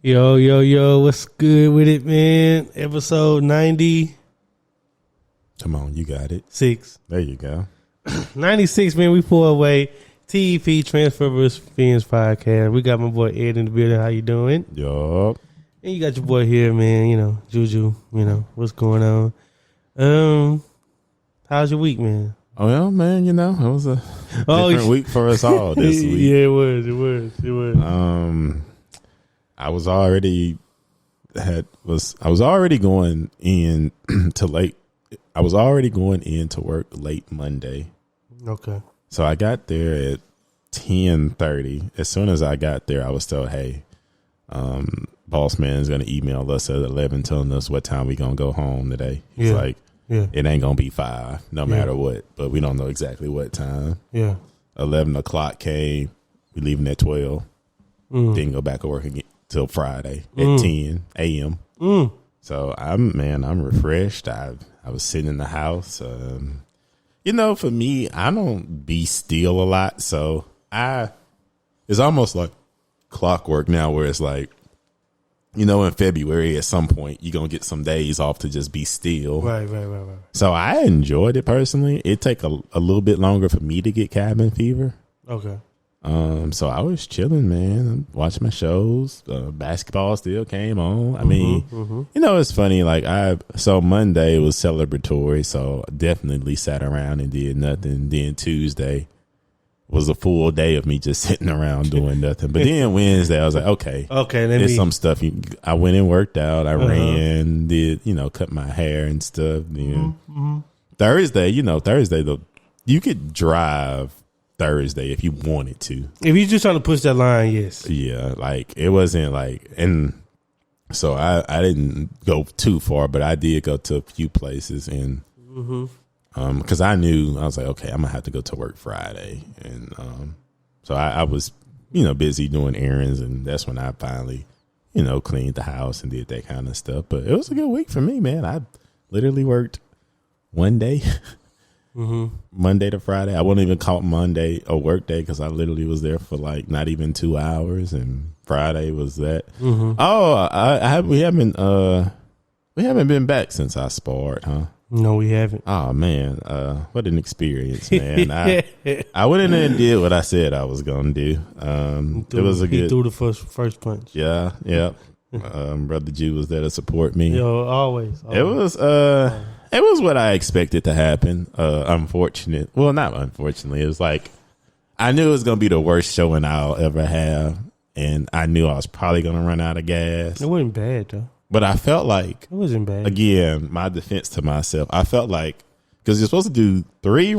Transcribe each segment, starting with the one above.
Yo, yo, yo, what's good with it, man? Episode 96. Come on, you got it. There you go. 96, man. We pull away. TEP, Transferable Fiends Podcast. We got my boy Ed in the building. How you doing? Yup. And you got your boy here, man. You know, Juju. You know, what's going on? How's your week, man? Oh, yeah, man, you know, it was a different week for us all this week. Yeah, it was. I was already going in to late. I was already going into work late Monday. Okay. So I got there at 10:30. As soon as I got there, I was told, hey, boss man is going to email us at 11 telling us what time we going to go home today. He's like, it ain't going to be 5 no matter what, but we don't know exactly what time. Yeah. 11 o'clock came. We leaving at 12. Didn't go back to work again till Friday at 10 a.m. So I'm refreshed. I was sitting in the house. You know, for me, I don't be still a lot. So it's almost like clockwork now where it's like, you know, in February at some point, you're going to get some days off to just be still. Right. So I enjoyed it personally. It take a little bit longer for me to get cabin fever. Okay. So I was chilling, man, watching my shows. Basketball still came on. I mean, you know, it's funny. Like so Monday was celebratory, so I definitely sat around and did nothing. Then Tuesday was a full day of me just sitting around doing nothing. But then Wednesday, I was like, okay, there's some stuff. I went and worked out. I ran, did, you know, cut my hair and stuff. Then Thursday, though, you could drive Thursday if you wanted to. If you're just trying to push that line, yes. Yeah, like it wasn't like, and so I didn't go too far, but I did go to a few places, and because I knew, I was like, okay, I'm gonna have to go to work Friday, and so I was, you know, busy doing errands, and that's when I finally, you know, cleaned the house and did that kind of stuff. But it was a good week for me, man. I literally worked one day. Monday to Friday. I wouldn't even call Monday a work day because I literally was there for like not even 2 hours, and Friday was that. We haven't been back since I sparred, huh? No, we haven't. Oh man, what an experience, man! I went in there and did what I said I was gonna do. He threw the first punch. Yeah. Brother Jew was there to support me. Yo, always. It was what I expected to happen. Unfortunate. Well, not unfortunately. It was like, I knew it was going to be the worst showing I'll ever have. And I knew I was probably going to run out of gas. It wasn't bad, though. But I felt like, it wasn't bad. Again, my defense to myself, I felt like, because you're supposed to do three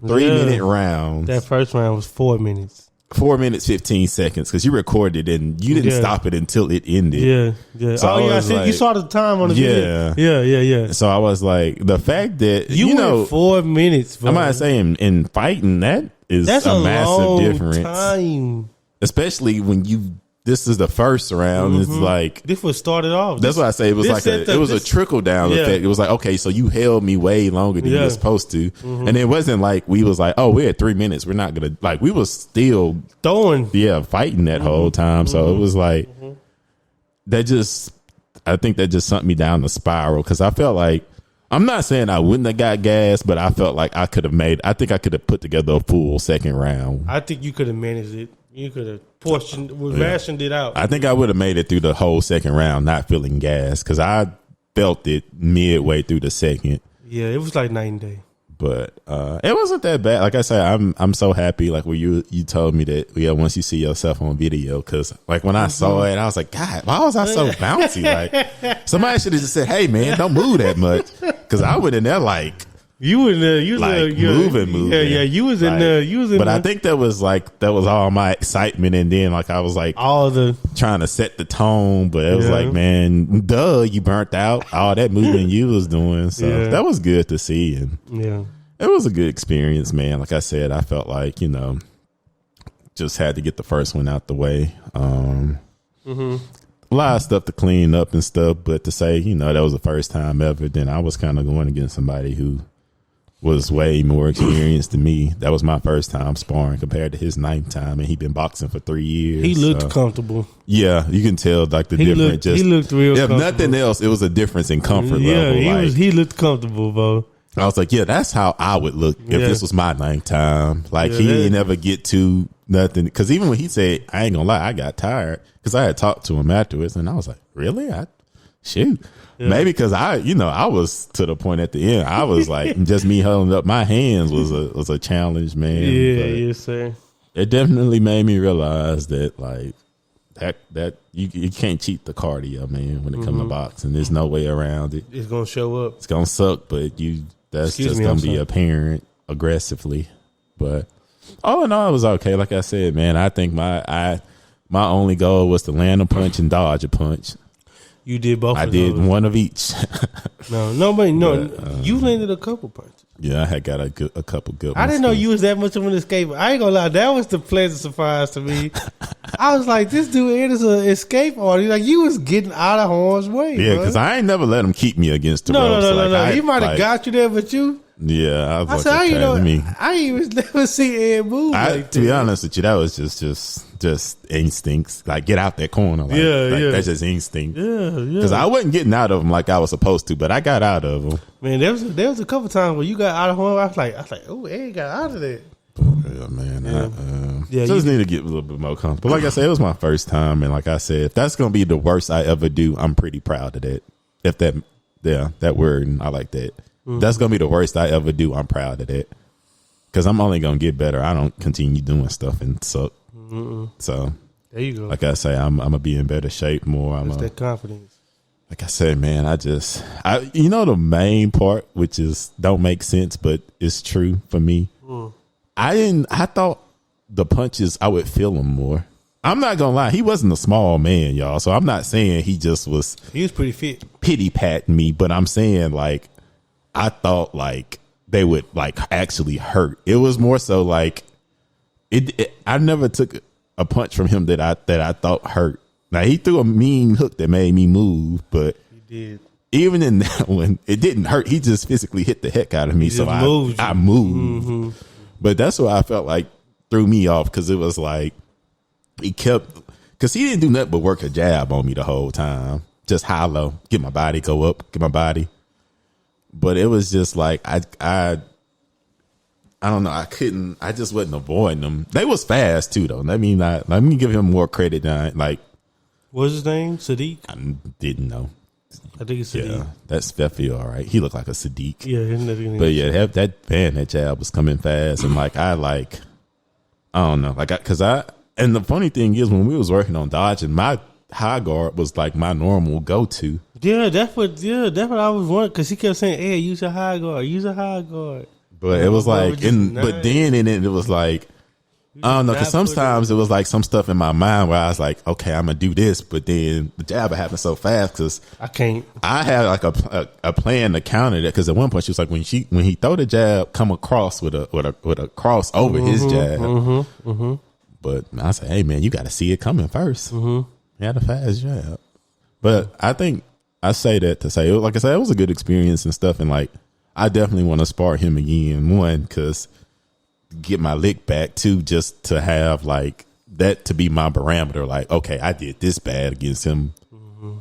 minute rounds. That first round was 4 minutes. 4 minutes, 15 seconds, because you recorded and you didn't stop it until it ended. Yeah. So you saw the time on the video. Yeah. So I was like, the fact that, you know, went 4 minutes. Bro. I'm not saying in fighting, that's a massive difference. Time. Especially when this is the first round. It's like, this was started off. That's what I say. It was like a trickle down effect. It was like, okay, so you held me way longer than you were supposed to. And it wasn't like we was like, oh, we're at 3 minutes. We're not going to, like, we was still throwing. Fighting that whole time. So it was like, I think that just sent me down the spiral, because I felt like, I'm not saying I wouldn't have got gas, but I felt like I think I could have put together a full second round. I think you could have managed it. You could have rationed it out. I think I would have made it through the whole second round not feeling gas, because I felt it midway through the second. Yeah, it was like night and day. But it wasn't that bad. Like I said, I'm so happy. Like when you told me that, once you see yourself on video, because like when I saw it, I was like, God, why was I so bouncy? Like somebody should have just said, hey man, don't move that much, because I went in there like. You was moving. Yeah, you was in there. But I think that was all my excitement, and then like I was like trying to set the tone, but it was like, man, you burnt out all that moving you was doing. So that was good to see, and it was a good experience, man. Like I said, I felt like, you know, just had to get the first one out the way. A lot of stuff to clean up and stuff, but to say, you know, that was the first time ever, then I was kind of going against somebody who was way more experienced than me. That was my first time sparring compared to his ninth time, and he'd been boxing for 3 years. He looked comfortable. Yeah, you can tell like the difference. He looked real. If nothing else, it was a difference in comfort level. Yeah, he looked comfortable, bro. I was like, yeah, that's how I would look if this was my ninth time. Like he didn't ever get to nothing. Because even when he said, I ain't gonna lie, I got tired. Because I had talked to him afterwards, and I was like, really? Shoot. Yeah. Maybe because I was to the point at the end. I was like, just me holding up my hands was a challenge, man. Yeah, yes, sir. It definitely made me realize that like that you can't cheat the cardio, man. When it comes to boxing, there's no way around it. It's gonna show up. It's gonna suck, but that's just gonna be apparent aggressively. But all in all, it was okay. Like I said, man, I think my only goal was to land a punch and dodge a punch. You did both. I did one of each. No. You landed a couple punches. Yeah, I had got a couple good ones. I didn't know you was that much of an escaper. I ain't gonna lie, that was the pleasant surprise to me. I was like, this dude is an escape artist. Like, you was getting out of harm's way. Yeah, because I ain't never let him keep me against the ropes. No. He might have got you there, but you. Yeah, I was like, I ain't even never see Ed move like to be honest with you, that was just instincts. Like, get out that corner. Like, that's just instinct. Yeah. Because I wasn't getting out of them like I was supposed to, but I got out of them. Man, there was a couple times where you got out of harm. I was like, oh, Ed got out of that. Yeah, man. Just need to get a little bit more comfortable. But like I said, it was my first time, and like I said, if that's gonna be the worst I ever do, I'm pretty proud of that. If that word, I like that. That's gonna be the worst I ever do. I'm proud of that because I'm only gonna get better. I don't continue doing stuff and suck. So there you go. Like I say, I'm gonna be in better shape more. That's that confidence. Like I said, man, you know the main part, which is don't make sense, but it's true for me. I thought the punches I would feel them more. I'm not gonna lie, he wasn't a small man, y'all. So I'm not saying he was pretty fit, pity patting me, but I'm saying like. I thought like they would like actually hurt. It was more so like I never took a punch from him that I thought hurt. Now he threw a mean hook that made me move, but he did. Even in that one, it didn't hurt. He just physically hit the heck out of me, so I moved. But that's what I felt like threw me off because it was like he because he didn't do nothing but work a jab on me the whole time, just high low, get my body, go up, get my body. But it was just like I don't know. I just wasn't avoiding them. They was fast too, though. Let me give him more credit. Like, what's his name? Sadiq. I didn't know. I think it's Sadiq. Yeah, that's Feffy, all right. He looked like a Sadiq. Yeah, but yeah, that jab was coming fast, and I don't know, and the funny thing is when we was working on dodging, my high guard was like my normal go to. Yeah, that's what I was wondering because he kept saying, "Hey, use a high guard." But it was like, but then in it was like, I don't know, because sometimes it was like some stuff in my mind where I was like, okay, I'm gonna do this, but then the jab happened so fast because I can't. I had like a plan to counter that because at one point she was like, when he throw the jab, come across with a cross over his jab. But I said, hey man, you got to see it coming first. He had a fast jab, but I think. I say that to say, like I said, it was a good experience and stuff. And like, I definitely want to spar him again. One, because get my lick back. Two, just to have like that to be my barometer. Like, okay, I did this bad against him.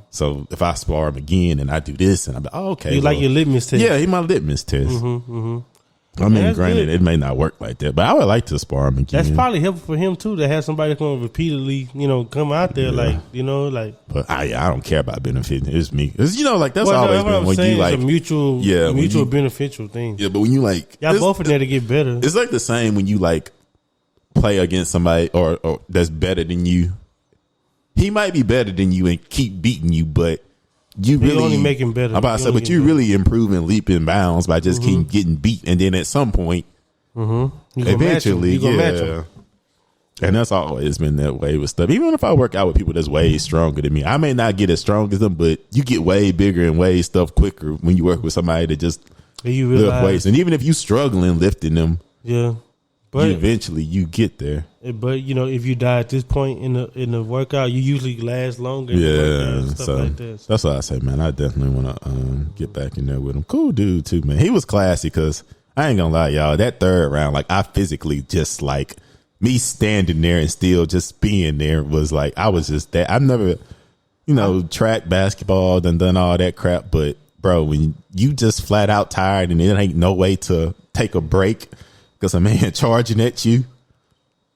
So if I spar him again and I do this and I'm like, oh, okay. Like your litmus test. Yeah, he's my litmus test. I mean, granted, it may not work like that, but I would like to spar him again. That's probably helpful for him too to have somebody that's going to repeatedly, come out there, But I don't care about benefit. It's me. It's, that's always been when you like it's a mutual beneficial thing. Yeah, but when you like, y'all both in there to get better. It's like the same when you like play against somebody or that's better than you. He might be better than you and keep beating you, but. You really only make him better. I'm about to say, but you really improving leap and bounds by just keep getting beat, and then at some point, eventually, yeah. And that's always been that way with stuff. Even if I work out with people that's way stronger than me, I may not get as strong as them, but you get way bigger and way stuff quicker when you work with somebody that just lift weights. And even if you struggling lifting them, but eventually you get there. But if you die at this point in the workout, you usually last longer. Yeah, stuff like that. That's what I say, man. I definitely want to get back in there with him. Cool dude too, man. He was classy because I ain't gonna lie, y'all. That third round, like I physically just like me standing there and still just being there was like I was just that. I've never, track basketball, done all that crap, but bro, when you just flat out tired and it ain't no way to take a break because a man charging at you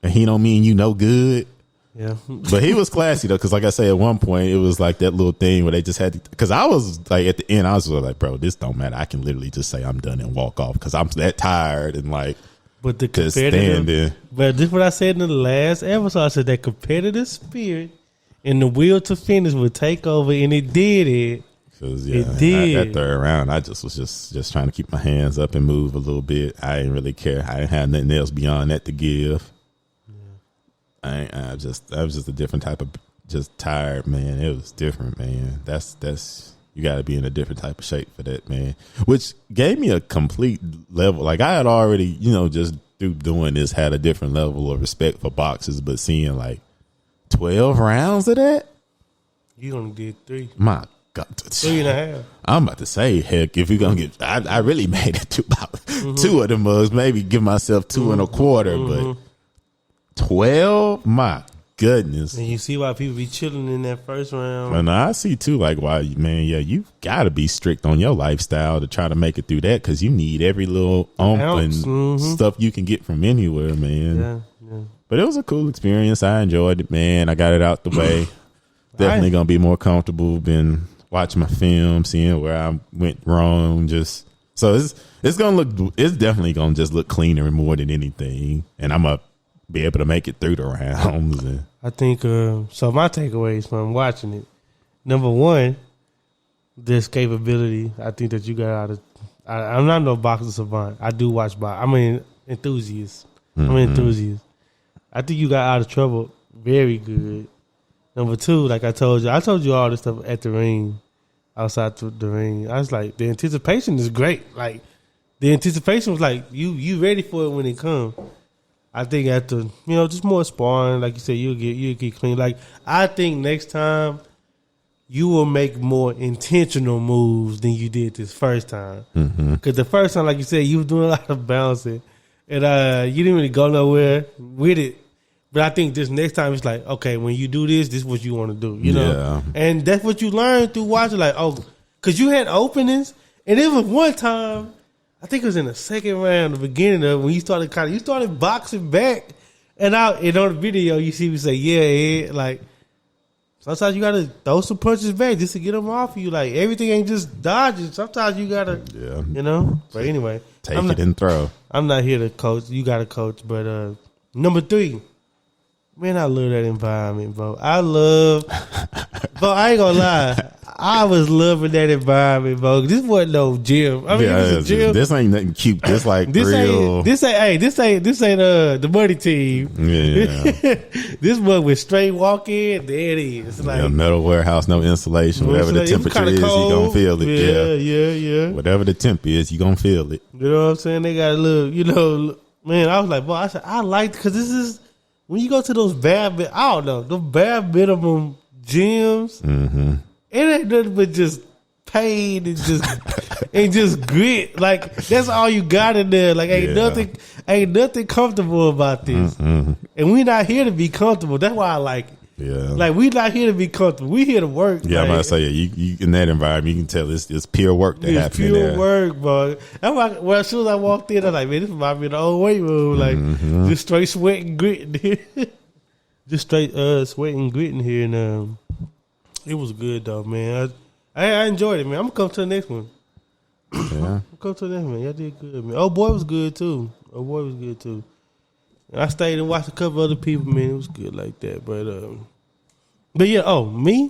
and he don't mean you no good. Yeah. But he was classy though, because like I say, at one point it was like that little thing where they just had to, because I was like at the end I was like, bro, this don't matter, I can literally just say I'm done and walk off because I'm that tired and like, but the just standing. But this is what I said in the last episode. I said that competitive spirit and the will to finish would take over, and it did it. It did. That third round, I just was just trying to keep my hands up and move a little bit. I didn't really care. I didn't have nothing else beyond that to give. I was just a different type of just tired, man. It was different, man. That's you got to be in a different type of shape for that, man. Which gave me a complete level. Like I had already, just through doing this, had a different level of respect for boxers, but seeing like 12 rounds of that, you only did 3. My God, 3.5. I'm about to say, heck, if you're gonna get, I really made it to about 2 of them mugs, maybe give myself 2.25, but 12, my goodness. And you see why people be chilling in that first round. And I see too, like why, man, yeah, you got to be strict on your lifestyle to try to make it through that, because you need every little ounce and stuff you can get from anywhere, man. Yeah. But it was a cool experience. I enjoyed it, man. I got it out the way. Definitely gonna be more comfortable. Been watching my film, seeing where I went wrong. Just so it's gonna look. It's definitely gonna just look cleaner more than anything, and I'm gonna be able to make it through the rounds. And I think so. My takeaways from watching it: number one, the escapability. I think that you got out of. I'm not no boxing savant. I do watch boxing. I'm an enthusiast. I'm an enthusiast. I think you got out of trouble very good. Number two, like I told you all this stuff at the ring, outside the ring. I was like, the anticipation is great. Like the anticipation was like you ready for it when it comes. I think after just more sparring, like you said, you'll get clean. Like I think next time you will make more intentional moves than you did this first time. Because the first time, like you said, you were doing a lot of bouncing, and you didn't really go nowhere with it. But I think this next time it's like, okay, when you do this is what you want to do, you know? Yeah. And that's what you learn through watching, like, because you had openings, and it was one time, I think it was in the second round, the beginning of when you started boxing back, and on the video you see me say, yeah, like, sometimes you got to throw some punches back just to get them off of you. Like, everything ain't just dodging. Sometimes you got to, But anyway. Take it and throw. I'm not here to coach. You got to coach. But number 3. Man, I love that environment, bro. But I ain't gonna lie. I was loving that environment, bro. This wasn't no gym. I mean, it was a gym. This ain't nothing cute. This like this real. This ain't the money team. Yeah. This one with straight walk in. There it is. Like metal warehouse, no insulation. Whatever the temperature is, you gonna feel it. Yeah. Whatever the temp is, you gonna feel it. You know what I'm saying? They got a little, man. I was like, boy, I liked, because this is. When you go to those those bare minimum gyms, it ain't nothing but just pain and just grit. Like that's all you got in there. Like ain't nothing comfortable about this. And we not here to be comfortable. That's why I like it. Yeah. Like we not here to be comfortable. We here to work. Yeah, like, I'm about to say, you in that environment, you can tell it's pure work that happens. It's pure work, bro. That's why, as soon as I walked in, I'm like, man, this reminds me of the old weight room. Like just straight sweat and grit. Just straight sweat and grit in here, and it was good though, man. I enjoyed it, man. I'm gonna come to the next one. Yeah, come to the next one. Y'all did good, man. Oh boy was good too. And I stayed and watched a couple other people, man. It was good like that. But yeah, me?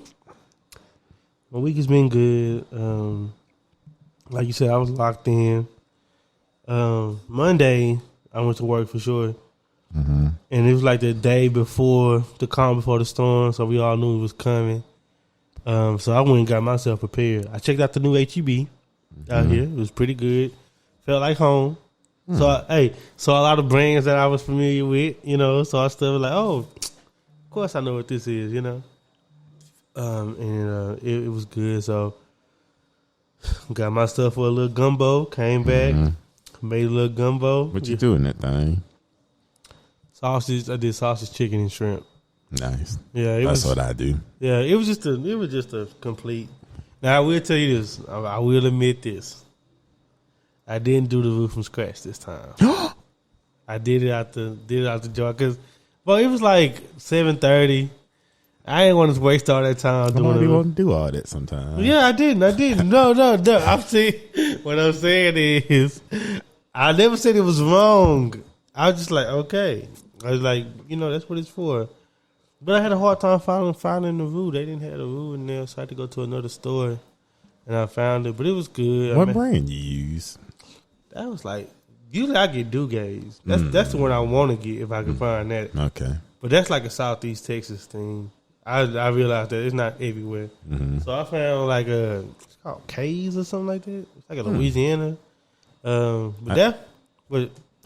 My week has been good. Like you said, I was locked in. Monday, I went to work for sure. And it was like the day before, the calm before the storm, so we all knew it was coming. So I went and got myself prepared. I checked out the new HEB out here. It was pretty good. Felt like home. So saw a lot of brands that I was familiar with, so I still was like, oh, of course I know what this is, and it was good. So got my stuff for a little gumbo, came back, Made a little gumbo. What you do in that thing? Sausage. I did sausage, chicken, and shrimp. Nice. Yeah, that's what I do. Yeah, it was just a complete. Now I will tell you this. I will admit this. I didn't do the roof from scratch this time. I did it out the jar because, well, it was like 7:30. I didn't want to waste all that time doing it. You want to do all that sometimes. Yeah, I didn't. No. I'm saying what I'm saying is, I never said it was wrong. I was just like, okay. I was like, that's what it's for. But I had a hard time finding the roux. They didn't have the roux in there, so I had to go to another store, and I found it. But it was good. What brand you use? That was like, usually I get Dugays. That's the one I want to get if I can find that. Okay. But that's like a Southeast Texas thing. I realized that it's not everywhere. Mm-hmm. So I found like it's called K's or something like that. It's like a Louisiana. I'm about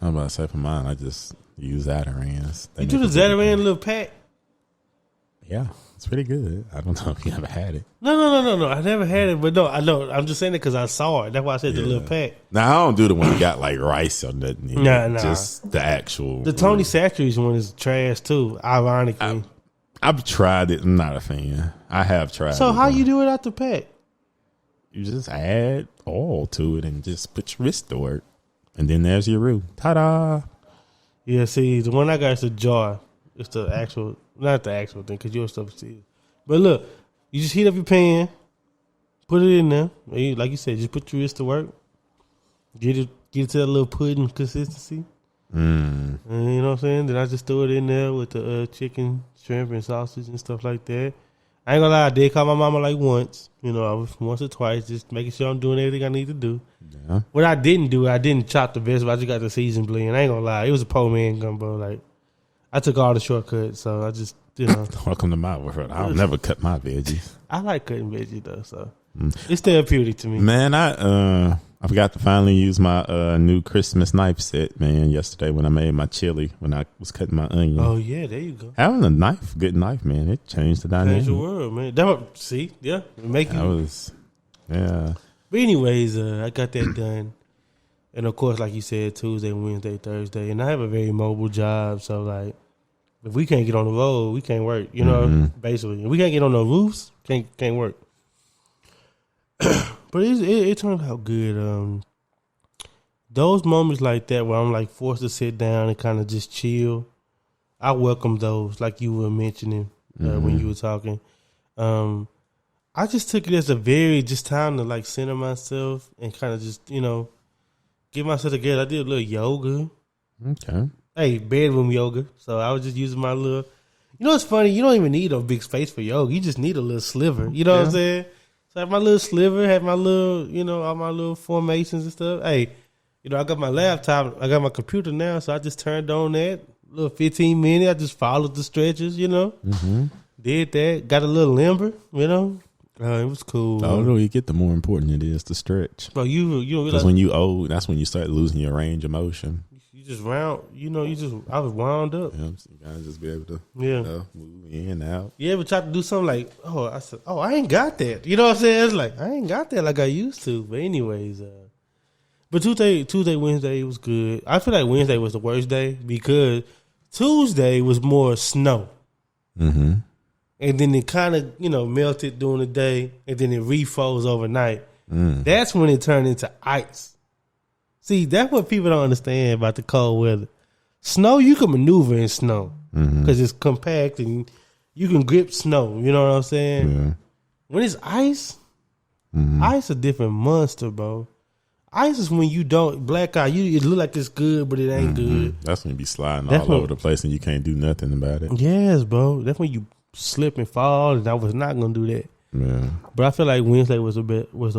to say for mine, I just use Zatarans. You do the Zataran little pack? Yeah, it's pretty good. I don't know if you ever had it. No. I never had it, but no, I know. I'm just saying it because I saw it. That's why I said the little pack. Now, I don't do the one that got like rice or nothing. Nah. Just the actual. The Tony Satchery's one is trash too, ironically. I've tried it. I'm not a fan. I have tried it. So how you do it out the pack? You just add oil to it and just put your wrist to work. And then there's your roux. Ta-da! Yeah, see, the one I got is a jar. It's the actual, not the actual thing, because your stuff is sealed. But look, you just heat up your pan, put it in there. Like you said, just put your wrist to work. Get it to that little pudding consistency. And you know what I'm saying? Then I just throw it in there with the chicken, shrimp, and sausage and stuff like that. I ain't gonna lie, I did call my mama like once. I was once or twice, just making sure I'm doing everything I need to do. Yeah. What I didn't do, I didn't chop the vegetables. I just got the seasoned blend. I ain't gonna lie, it was a poor man gumbo. Like, I took all the shortcuts, so I just, Welcome to my world. I'll never cut my veggies. I like cutting veggies though, so it's therapeutic to me. Man, I forgot to finally use my new Christmas knife set, man, yesterday when I made my chili, when I was cutting my onion. Oh, yeah, there you go. Having a good knife, man, it changed the dynamic. Changed the world, man. See, yeah. Yeah. But anyways, I got that done. And, of course, like you said, Tuesday, Wednesday, Thursday. And I have a very mobile job, so, like, if we can't get on the road, we can't work, basically. If we can't get on the roofs, can't work. But it turned out good. Those moments like that where I'm like forced to sit down and kind of just chill, I welcome those, like you were mentioning when you were talking. I just took it as a just time to like center myself and kind of just, get myself together. I did a little yoga. Okay. Hey, bedroom yoga. So I was just using my little, it's funny. You don't even need a big space for yoga. You just need a little sliver. You know what I'm saying? So I had my little sliver, had my little, all my little formations and stuff. Hey, I got my laptop, I got my computer now, so I just turned on that little 15 minutes. I just followed the stretches, Did that, got a little limber, It was cool. The older you get, the more important it is to stretch. But you because when you old, that's when you start losing your range of motion. You just round, I was wound up. Yeah, so you gotta just be able to, move in and out. You ever try to do something like, I ain't got that. You know what I'm saying? It's like, I ain't got that like I used to. But anyways, but Tuesday, Wednesday, it was good. I feel like Wednesday was the worst day because Tuesday was more snow. Mm-hmm. And then it kind of, melted during the day and then it refroze overnight. That's when it turned into ice. See, that's what people don't understand about the cold weather. Snow, you can maneuver in snow because it's compact and you can grip snow. You know what I'm saying? Yeah. When it's ice, ice a different monster, bro. Ice is when you don't black eye. It look like it's good, but it ain't good. That's when you be sliding all over the place and you can't do nothing about it. Yes, bro. That's when you slip and fall, and I was not gonna do that. Yeah. But I feel like Wednesday was the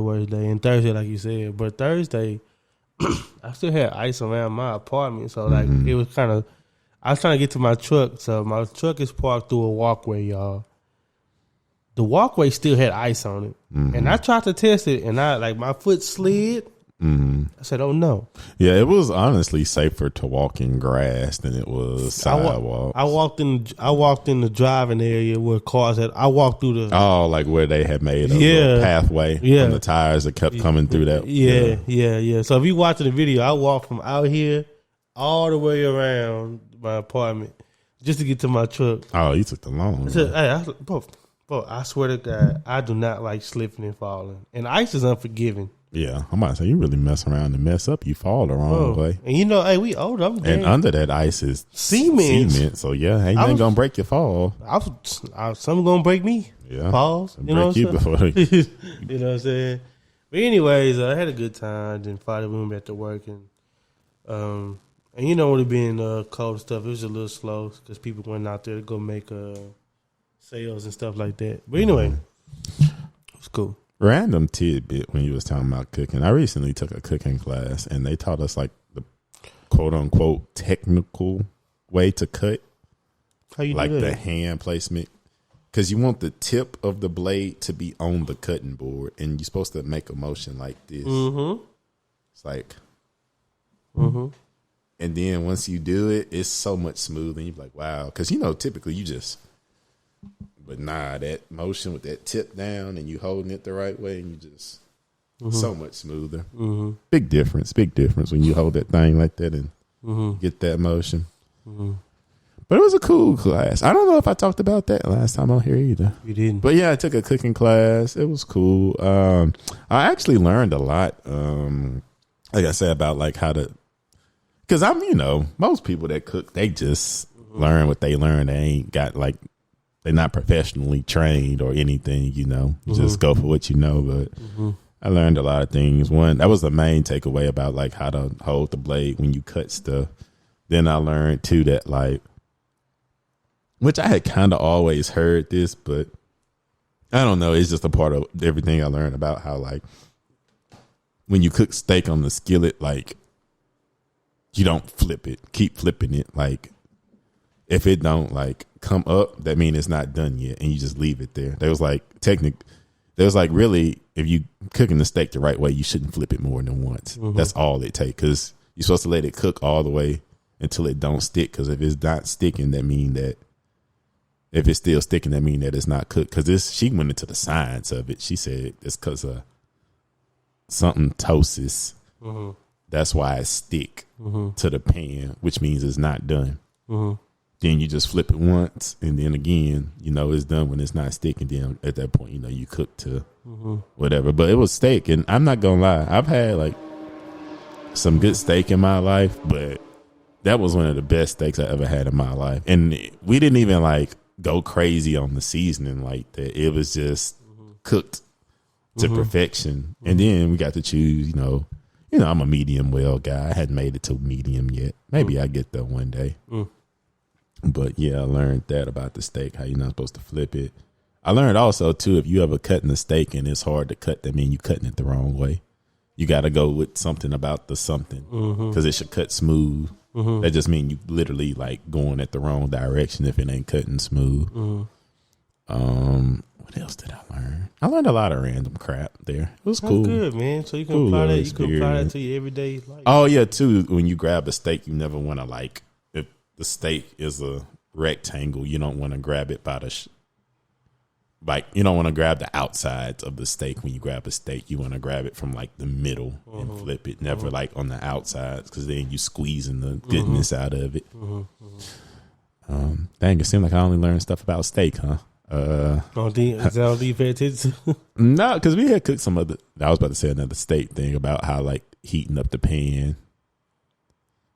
worst day, and Thursday, like you said. But Thursday, I still had ice around my apartment, so like it was kind of. I was trying to get to my truck, so my truck is parked through a walkway, y'all. The walkway still had ice on it, and I tried to test it, and my foot slid, I said, oh no. Yeah, it was honestly safer to walk in grass than it was sidewalk. I walked in the driving area where cars had. I walked through the like where they had made a little pathway from the tires that kept coming through that. Yeah. So if you watching the video, I walked from out here all the way around my apartment just to get to my truck. Oh, you took the long. Bro, I swear to God, I do not like slipping and falling, and ice is unforgiving. Yeah, I'm about to say, you really mess around and mess up, you fall the wrong way. And you know, hey, we older. And under that ice is cement. So yeah, ain't nothing gonna break your fall. Something gonna break me. Yeah, falls. You know what I'm saying? You know what I'm saying? But anyways, I had a good time. Then Friday we went back to work, and you know, with it being cold and stuff, it was a little slow because people went out there to go make sales and stuff like that. But anyway, it was cool. Random tidbit when you was talking about cooking. I recently took a cooking class and they taught us like the quote unquote technical way to cut. How you like do that? The hand placement. Because you want the tip of the blade to be on the cutting board and you're supposed to make a motion like this. Mm-hmm. It's like, and then once you do it, it's so much smoother. And you're like, wow. Because, you know, typically you just... But nah, that motion with that tip down and you holding it the right way and you just so much smoother. Big difference when you hold that thing like that and get that motion. But it was a cool class. I don't know if I talked about that last time on here either. You didn't. But yeah, I took a cooking class. It was cool. I actually learned a lot. Like I said, about like how to, because I'm, you know, most people that cook, they just learn what they learn. They ain't got like, they're not professionally trained or anything, you know. You just go for what you know. But I learned a lot of things. One, that was the main takeaway about like how to hold the blade when you cut stuff. Then I learned too that like, which I had kind of always heard this, but I don't know. It's just a part of everything I learned about how like when you cook steak on the skillet, like you don't flip it. Keep flipping it. Like if it don't like come up, that means it's not done yet, and you just leave it there. There was like really, if you cooking the steak the right way, you shouldn't flip it more than once. That's all it takes, because you're supposed to let it cook all the way until it don't stick. Because if it's not sticking, that mean that if it's still sticking, that mean that it's not cooked. Because she went into the science of it. She said it's because of something ptosis. That's why it stick to the pan, which means it's not done. Then you just flip it once, and then again, you know, it's done when it's not sticking. Then at that point, you know, you cook to whatever. But it was steak, and I'm not gonna lie, I've had like some good steak in my life, but that was one of the best steaks I ever had in my life. And we didn't even like go crazy on the seasoning like that. It was just cooked to perfection. And then we got to choose, you know, I'm a medium well guy. I hadn't made it to medium yet. Maybe I get there one day. But yeah, I learned that about the steak, how you're not supposed to flip it. I learned also too, if you ever cutting a steak and it's hard to cut, that means you cutting it the wrong way. You got to go with something about the something, because it should cut smooth. That just means you literally like going at the wrong direction if it ain't cutting smooth. What else did I learn? I learned a lot of random crap there. It was cool. Good, man. So you can apply that. You can apply that to your everyday life. Oh yeah, too. When you grab a steak, you never want to like, if the steak is a rectangle, you don't want to grab it by the like, you don't want to grab the outsides of the steak. When you grab a steak, you want to grab it from like the middle and flip it, never like on the outsides, because then you squeezing the goodness out of it. Dang, it seemed like I only learned stuff about steak, huh? Don't you pay attention to? No, because we had cooked some other. I was about to say another steak thing about how like heating up the pan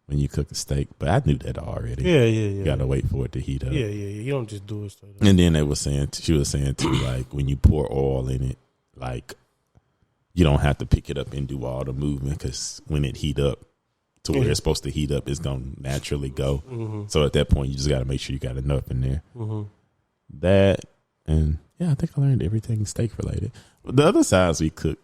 when you cook a steak, but I knew that already. Yeah. You gotta wait for it to heat up. Yeah. You don't just do it straight up. And then she was saying too, like when you pour oil in it, like you don't have to pick it up and do all the movement, because when it heat up to where it's supposed to heat up, it's gonna naturally go. So at that point, you just gotta make sure you got enough in there. That, and yeah, I think I learned everything steak related. But the other sides we cooked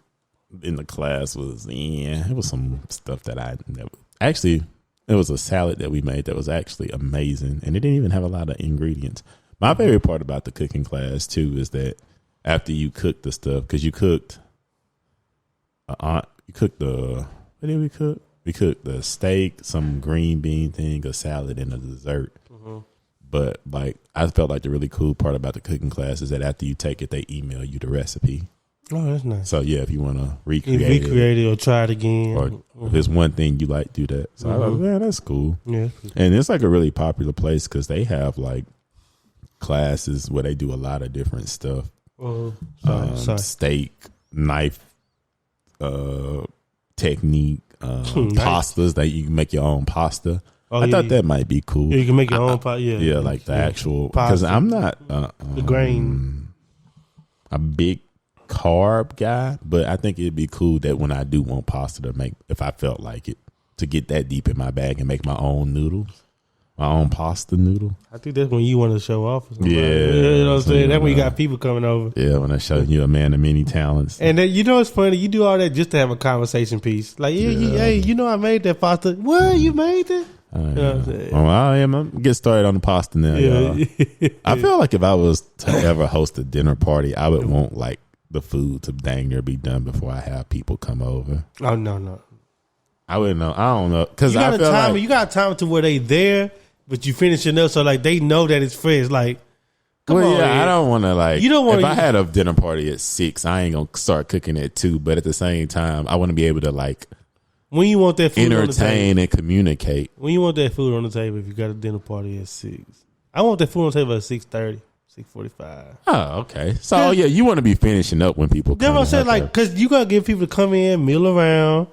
in the class was, it was some stuff that I never actually. It was a salad that we made that was actually amazing, and it didn't even have a lot of ingredients. My favorite part about the cooking class too is that after you cook the stuff, because you cooked cooked what did we cook? We cooked the steak, some green bean thing, a salad, and a dessert. Mm-hmm. But like, I felt like the really cool part about the cooking class is that after you take it, they email you the recipe. Oh, that's nice. So yeah, if you want to recreate it or try it again, or if there's one thing you like, do that. So I thought, man, that's cool. Yeah, and it's like a really popular place because they have like classes where they do a lot of different stuff. Steak, knife, technique, pastas that you can make your own pasta. I thought that might be cool. Yeah, you can make your own pasta. Yeah, like the actual, because I'm not the grain, a big carb guy, but I think it'd be cool that when I do want pasta to make, if I felt like it, to get that deep in my bag and make my own noodles. My own pasta noodle. I think that's when you want to show off. Yeah. You know what I'm saying? That's when you got people coming over. Yeah, when I show you a man of many talents. And then, you know what's funny? You do all that just to have a conversation piece. Like, hey, you know I made that pasta. What? You made it? You know what I'm saying? Well, I'm going to get started on the pasta now, y'all. I feel like if I was to ever host a dinner party, I would want like the food to dang near be done before I have people come over. Oh, no. I wouldn't know. I don't know. Because I feel like you got time to where they there. But you finishing up, so like they know that it's fresh. Like, come on, I don't want to like. You don't want. If I had a dinner party at 6, I ain't gonna start cooking at 2. But at the same time, I want to be able to like. When you want that food entertain and communicate. When you want that food on the table, if you got a dinner party at 6, I want that food on the table at 6:30, 6:45. Oh, okay. So yeah, you want to be finishing up when people. That's what I'm saying, like, because you gotta get people to come in, meal around,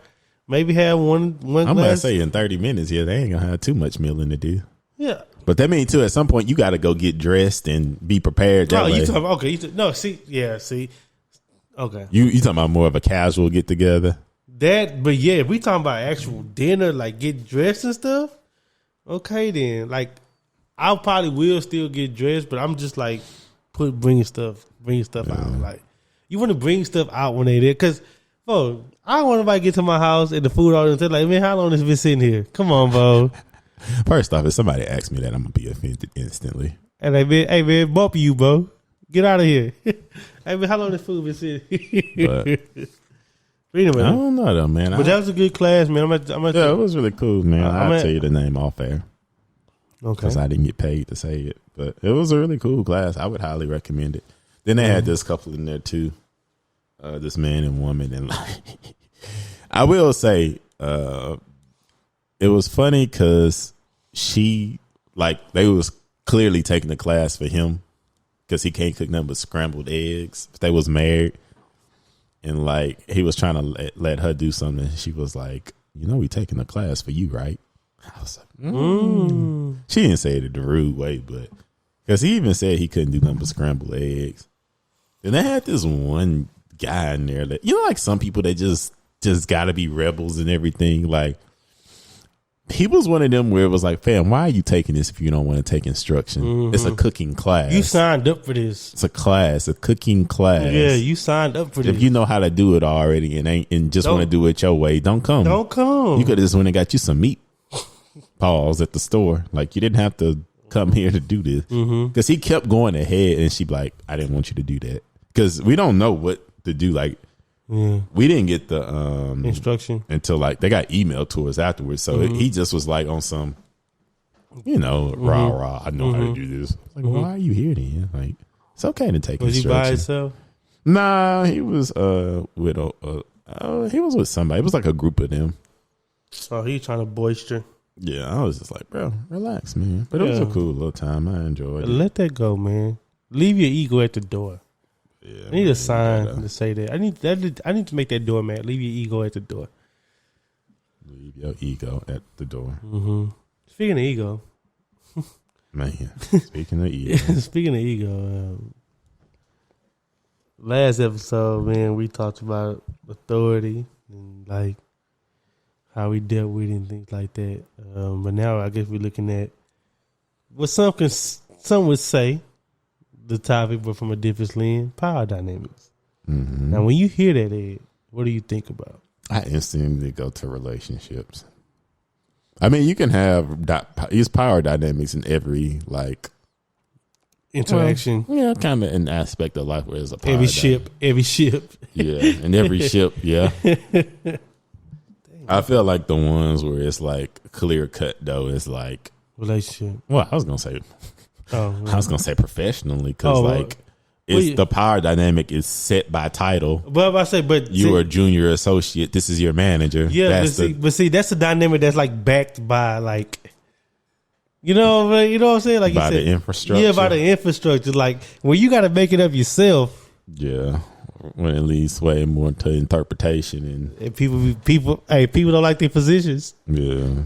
maybe have one. I'm gonna say in 30 minutes, yeah, they ain't gonna have too much milling to do. Yeah, but that means too. At some point, you got to go get dressed and be prepared. That way. You talking? Okay, see. Okay, you talking about more of a casual get together? But yeah, if we talking about actual dinner, like get dressed and stuff. Okay, then like I probably will still get dressed, but I'm just like bringing stuff out. Like you want to bring stuff out when they there, because bro, I don't want nobody to get to my house and the food all and say like, man, how long has it been sitting here? Come on, bro. First off, if somebody asks me that, I'm gonna be offended instantly. And hey man, bump you, bro. Get out of here. Hey man, how long this food been sitting? But anyway, I don't know though, man. But that was a good class, man. It was really cool, man. I'll tell you the name off air. Okay. Because I didn't get paid to say it, but it was a really cool class. I would highly recommend it. Then they had this couple in there too, this man and woman, and like, I will say, it was funny because they was clearly taking the class for him because he can't cook nothing but scrambled eggs. They was married, and like he was trying to let her do something. She was like, "You know, we taking the class for you, right?" I was like, She didn't say it in a rude way, but because he even said he couldn't do nothing but scrambled eggs. And they had this one guy in there that, you know, like some people that just got to be rebels and everything, like. He was one of them where it was like, fam, why are you taking this if you don't want to take instruction? Mm-hmm. It's a cooking class. You signed up for this. It's a class, a cooking class. Yeah, you signed up for this. If you know how to do it already and just want to do it your way, don't come. Don't come. You could have just went and got you some meat paws at the store. Like, you didn't have to come here to do this. Because he kept going ahead, and she'd be like, I didn't want you to do that. Because we don't know what to do. Like, we didn't get the instruction until like they got emailed to us afterwards. So he just was like on some, you know, rah. I know how to do this. Like, why are you here then? Like, it's okay to take instruction. Was he by himself? Nah, he was with he was with somebody. It was like a group of them. Oh, he trying to boister. Yeah, I was just like, bro, relax, man. But it was a cool little time. I enjoyed it. Let that go, man. Leave your ego at the door. Yeah, I need a sign to say that. I need to make that door, man. Leave your ego at the door. Leave your ego at the door. Speaking of ego, man. Speaking of ego. Speaking of ego, last episode, man, we talked about authority and like how we dealt with it and things like that. But now I guess we're looking at what some would say. The topic, but from a different lens, power dynamics. Now, when you hear that, Ed, what do you think about? I instantly go to relationships. I mean, you can have use power dynamics in every interaction. Well, yeah, kind of an aspect of life where there's a power Every ship. Yeah, and every ship, yeah. I feel like the ones where it's like clear cut though is like relationship. Well, I was gonna say professionally because it's the power dynamic is set by title. But I say, you are a junior associate. This is your manager. Yeah, but see, that's a dynamic that's like backed by like. You know what I'm saying? Like by the infrastructure. Yeah, by the infrastructure. Like when you got to make it up yourself. Yeah, when it leads way more to interpretation and people don't like their positions. Yeah.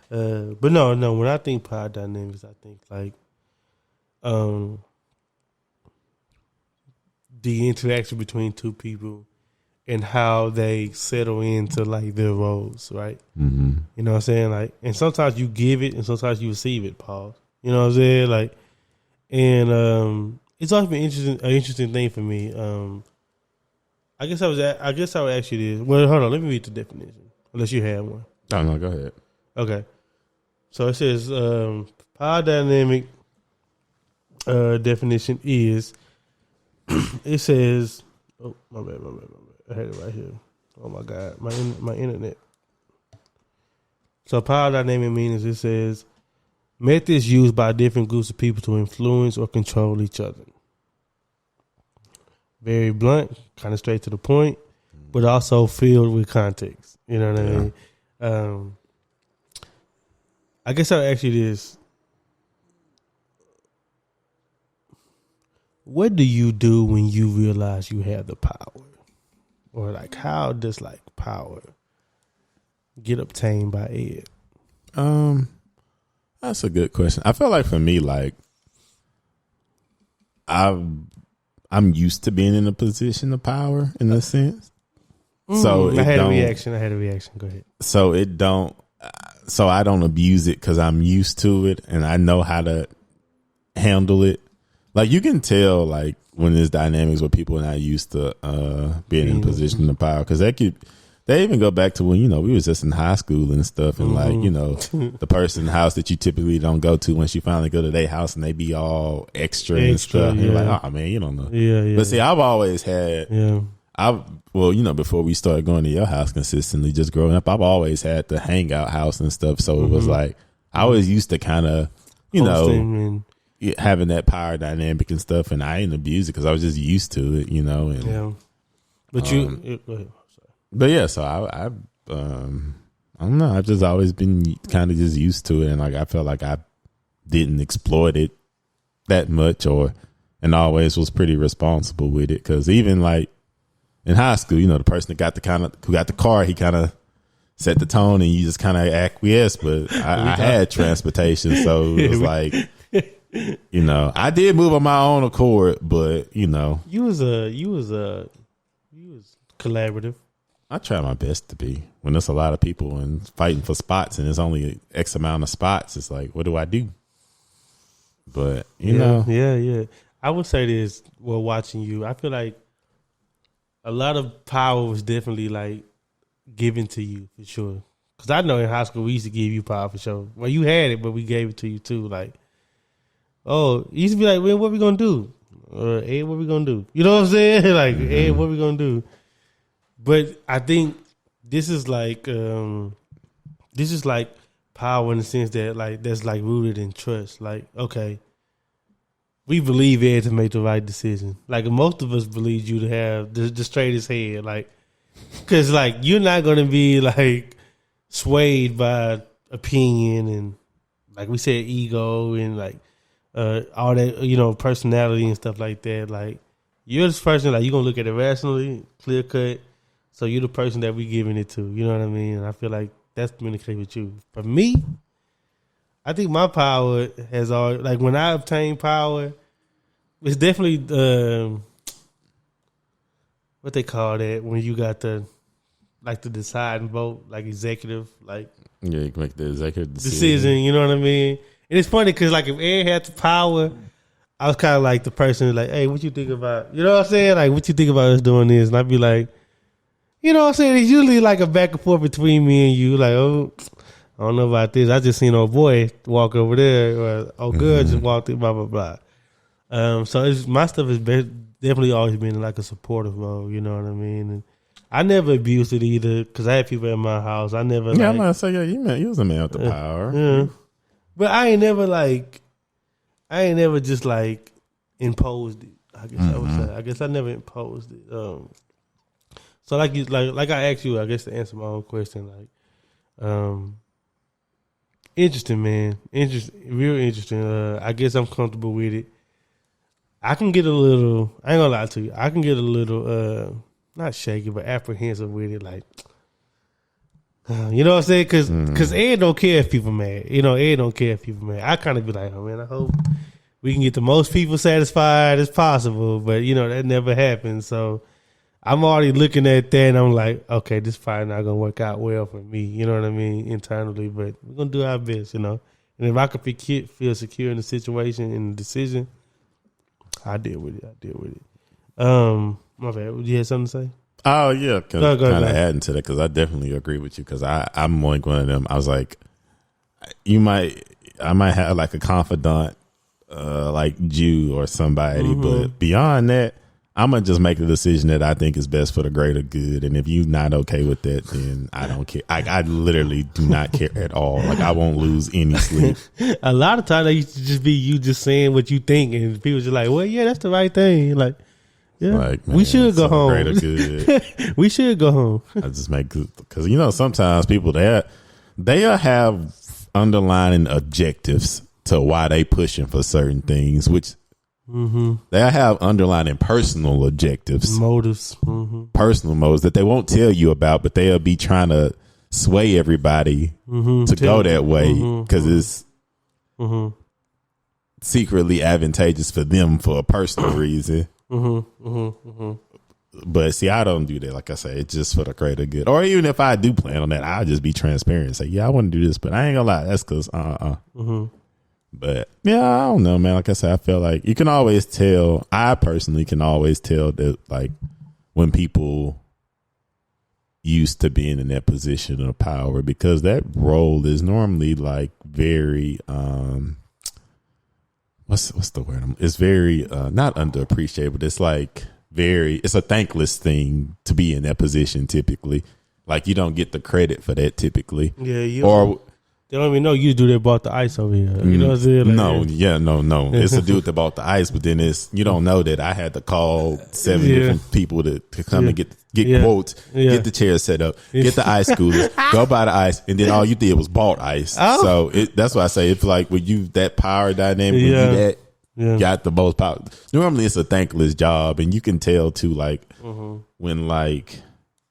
But no. When I think power dynamics, I think like, the interaction between two people and how they settle into like their roles, right? Mm-hmm. You know what I'm saying? Like, and sometimes you give it, and sometimes you receive it. Pause. You know what I'm saying? Like, and it's always been an interesting thing for me. I guess I would ask you this. Well, hold on. Let me read the definition, unless you have one. Oh no, go ahead. Okay. So it says power dynamic definition is. It says, oh my bad. I had it right here. Oh my God, my internet. So power dynamic means it says methods used by different groups of people to influence or control each other. Very blunt, kind of straight to the point, but also filled with context. You know what I mean? I guess I'll ask you this. What do you do when you realize you have the power? Or like how does like power get obtained by Ed? That's a good question. I feel like for me, like I'm used to being in a position of power in a sense. So I had a reaction. Go ahead. So I don't abuse it because I'm used to it and I know how to handle it. Like you can tell, like when there's dynamics where people are not used to being in a position of power, because they even go back to when we was just in high school and stuff, and like the person's house that you typically don't go to, once you finally go to their house and they be all extra and stuff. Yeah. You're like, oh man, you don't know. Yeah. But see, I've always had. Yeah. Before we started going to your house consistently, just growing up, I've always had the hangout house and stuff. So it was like I was used to kind of, having that power dynamic and stuff, and I didn't abuse it because I was just used to it, And yeah, but go ahead. Sorry. But yeah, so I don't know. I've just always been kind of just used to it, and like I felt like I didn't exploit it that much, and always was pretty responsible with it. Because even like in high school, the person that who got the car, he kind of set the tone, and you just kind of acquiesce. But I had transportation, so it was like. I did move on my own accord, but you was collaborative. I try my best to be. When there's a lot of people and fighting for spots, and there's only X amount of spots, it's like, what do I do? But yeah. I would say this while watching you. I feel like a lot of power was definitely like given to you for sure. Because I know in high school we used to give you power for sure. Well, you had it, but we gave it to you too. Like. Oh, it used to be like, well, what we gonna do? Or Ed, what we gonna do? You know what I'm saying? Like, Ed, what we gonna do? But I think this is like power in the sense that like that's like rooted in trust. Like, okay, we believe Ed to make the right decision. Like most of us believe you to have the straightest head. Like, because like you're not gonna be like swayed by opinion and like we said, ego and like. All that, personality and stuff like that. Like, you're this person, like, you're going to look at it rationally, clear cut. So you're the person that we giving it to. You know what I mean? And I feel like that's communicating with you. For me, I think my power has all, like, when I obtain power, it's definitely, what they call that, when you got the decide and vote, like, executive, like. Yeah, you can make the executive decision. You know what I mean? And it's funny because, like, if Ed had the power, I was kind of like the person like, hey, what you think about, you know what I'm saying? Like, what you think about us doing this? And I'd be like, you know what I'm saying? It's usually like a back and forth between me and you. Like, oh, I don't know about this. I just seen old boy walk over there, or old girl just walked through, blah, blah, blah. So my stuff has definitely always been in like a supportive mode, you know what I mean? And I never abused it either, because I had people in my house. I never, I'm not saying, you was a man with the power. Yeah. But I ain't never just like imposed it, I guess I would say. I guess I never imposed it. So like I asked you, I guess to answer my own question, interesting, man. Real interesting. I guess I'm comfortable with it. I can get a little, I ain't gonna lie to you, I can get a little, not shaky, but apprehensive with it. Like, you know what I'm saying? Because Ed don't care if people mad. You know, Ed don't care if people mad. I kind of be like, oh, man, I hope we can get the most people satisfied as possible. But, you know, that never happens. So I'm already looking at that, and I'm like, okay, this probably not going to work out well for me. You know what I mean? Internally. But we're going to do our best, you know. And if I could feel secure in the situation and the decision, I deal with it. My bad. You had something to say? Oh, yeah. Kind of adding to that, because I definitely agree with you, because I'm like one of them. I was like, I might have like a confidant, like Jew or somebody, but beyond that, I'm going to just make the decision that I think is best for the greater good. And if you're not okay with that, then I don't care. I literally do not care at all. Like, I won't lose any sleep. A lot of times, that used to just be you just saying what you think, and people just like, well, yeah, that's the right thing. Like, yeah, like, man, we should go home. Greater good. We should go home. I just make, because, you know, sometimes people, they have underlying objectives to why they pushing for certain things, which they have underlying personal objectives, motives, personal motives that they won't tell you about, but they'll be trying to sway everybody to go that way because it's secretly advantageous for them for a personal reason. But see, I don't do that. Like I say, it's just for the greater good. Or even if I do plan on that, I'll just be transparent and say, yeah, I want to do this, but I ain't gonna lie, that's because But yeah, I don't know, man. Like I said, I feel like you can always tell. I personally can always tell that, like, when people used to being in that position of power, because that role is normally like very what's the word? It's very not underappreciated, but it's like it's a thankless thing to be in that position typically. Like, you don't get the credit for that typically. Yeah, they don't even know you do that bought the ice over here. You know what I'm saying? Like, no. It's a dude that bought the ice, but then you don't know that I had to call 7 different people to come and get quotes, get the chairs set up, get the ice coolers, go buy the ice, and then all you did was bought ice. So that's why I say, it's like when you that power dynamic, when you got the most power. Normally it's a thankless job, and you can tell too, like when, like,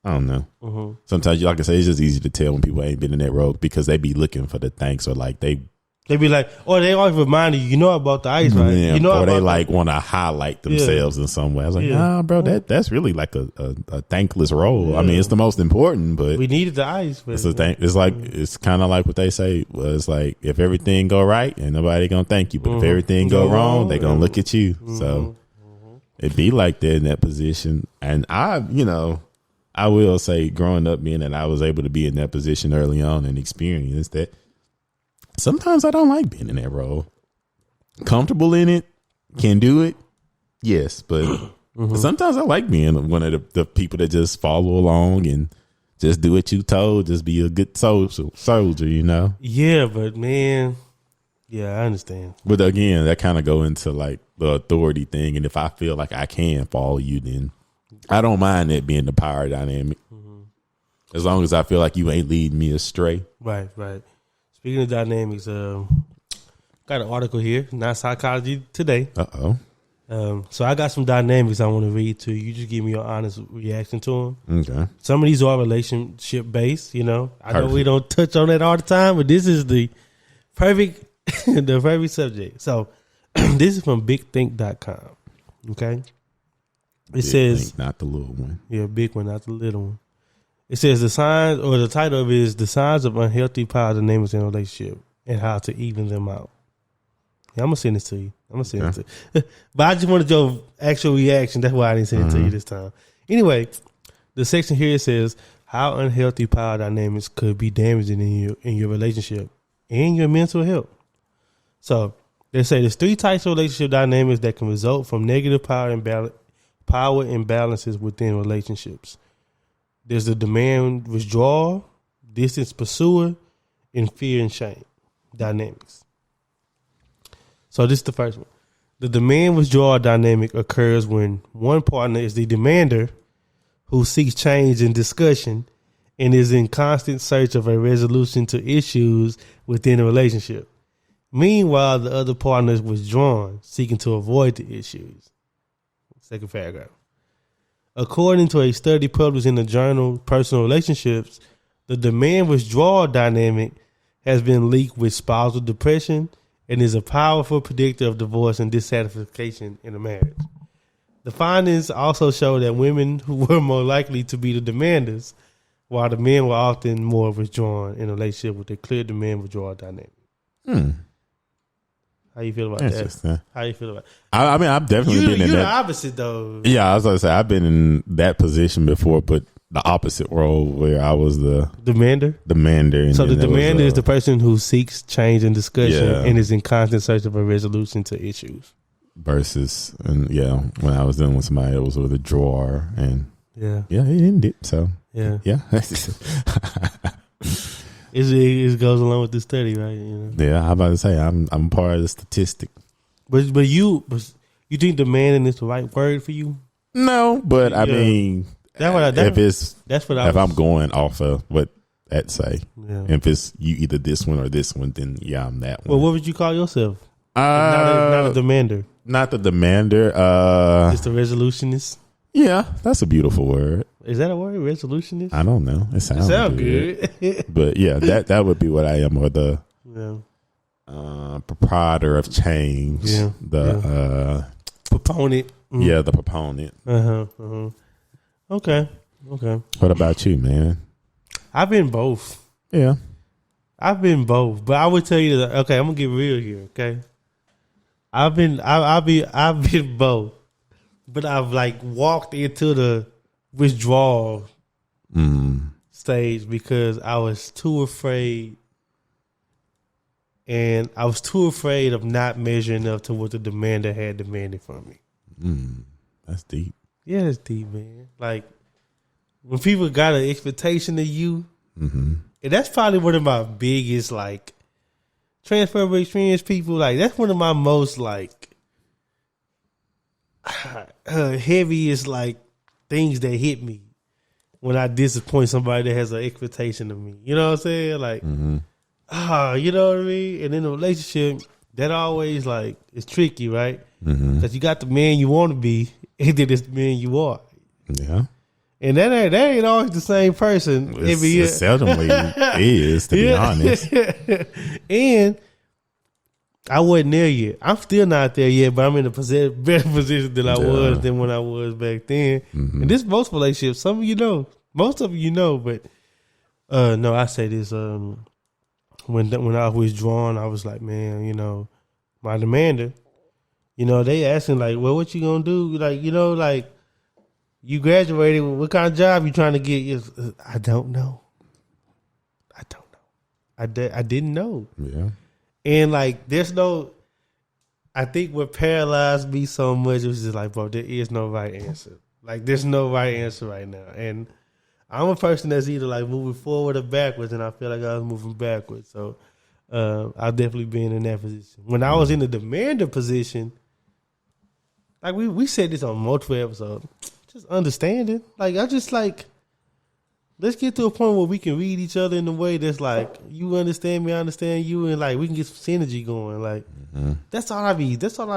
I don't know. Sometimes, like I say, it's just easy to tell when people ain't been in that road, because they be looking for the thanks, or like they be like, or they always remind you know about the ice, right? Yeah, you know, or they like want to highlight themselves in some way. I was like, nah, bro, that's really like a thankless role. I mean, it's the most important, but we needed the ice. But it's like it's kind of like what they say. Well, it's like, if everything go right, and nobody gonna thank you, but if everything go wrong, they gonna look at you. So it be like that in that position. And I will say, growing up, being that I was able to be in that position early on and experience that, sometimes I don't like being in that role. Comfortable in it, can do it, yes, but sometimes I like being one of the people that just follow along and just do what you told, just be a good soldier, you know? Yeah, but man, yeah, I understand. But again, that kind of go into like the authority thing, and if I feel like I can follow you, then I don't mind that being the power dynamic, as long as I feel like you ain't leading me astray. Right. Speaking of dynamics, got an article here, Not Psychology Today. So I got some dynamics I want to read to you. You just give me your honest reaction to them. Okay. Some of these are relationship based. You know, I know we don't touch on that all the time, but this is the perfect subject. So this is from BigThink.com. Okay. It says, not the little one. Yeah, big one, not the little one. It says the signs, or the title of it is The Signs of Unhealthy Power Dynamics in a Relationship and How to Even Them Out. Yeah, I'm going to send this to you. But I just wanted your actual reaction. That's why I didn't send it to you this time. Anyway, the section here says, how unhealthy power dynamics could be damaging in your relationship and your mental health. So they say there's 3 types of relationship dynamics that can result from negative power imbalances within relationships. There's the demand withdrawal, distance pursuer, and fear and shame dynamics. So this is the first one. The demand withdrawal dynamic occurs when one partner is the demander who seeks change and discussion and is in constant search of a resolution to issues within a relationship. Meanwhile, the other partner is withdrawn, seeking to avoid the issues. Second paragraph. According to a study published in the journal Personal Relationships, the demand withdrawal dynamic has been linked with spousal depression and is a powerful predictor of divorce and dissatisfaction in a marriage. The findings also show that women who were more likely to be the demanders, while the men were often more withdrawn in a relationship with a clear demand withdrawal dynamic. How you feel about that? How you feel about it? I mean, I've definitely been in that. You're the opposite, though. Yeah, I was going to say, I've been in that position before, but the opposite role where I was the demander. So the demander is the person who seeks change and discussion and is in constant search of a resolution to issues. Versus, and when I was dealing with somebody, it was with a drawer, and it ended. So yeah. It goes along with the study, right? You know? Yeah, I'm about to say I'm part of the statistic. But you think demanding is the right word for you? No, but I mean, if I'm going off of what that say, if it's you either this one or this one, then I'm that one. Well, what would you call yourself? Not a demander. Not the demander. Just a resolutionist. Yeah, that's a beautiful word. Is that a word? Resolutionist? I don't know. It sounds good. But that would be what I am, or the proprietor of change. Yeah. The proponent. Yeah, the proponent. Okay. What about you, man? I've been both. Yeah. I've been both. But I would tell you that, okay, I'm gonna get real here, okay? I've been both. But I've walked into the withdrawal stage because I was too afraid, and I was too afraid of not measuring up to what the demander had demanded from me. That's deep. Yeah, it's deep, man. When people got an expectation of you, and that's probably one of my biggest transferable experience people. That's one of my most heaviest things that hit me when I disappoint somebody that has an expectation of me. You know what I'm saying? You know what I mean? And in a relationship, that always it's tricky, right? Because you got the man you want to be, and then it's the man you are. Yeah. And that ain't always the same person every year. It seldomly is, to be honest. And I wasn't there yet. I'm still not there yet, but I'm in a better position than I was than when I was back then. And this most relationships, some of you know, most of you know, but no, I say this. When I was withdrawn, I was like, man, my demander, they asking well, what you gonna do? You graduated, what kind of job you trying to get? I don't know. I didn't know. Yeah. And there's no, I think what paralyzed me so much was just bro, there is no right answer. There's no right answer right now. And I'm a person that's either moving forward or backwards, and I feel like I was moving backwards. So I've definitely been in that position. When I was in the demander position, we said this on multiple episodes, just understanding. I just let's get to a point where we can read each other in a way that's you understand me, I understand you, and we can get some synergy going. That's all I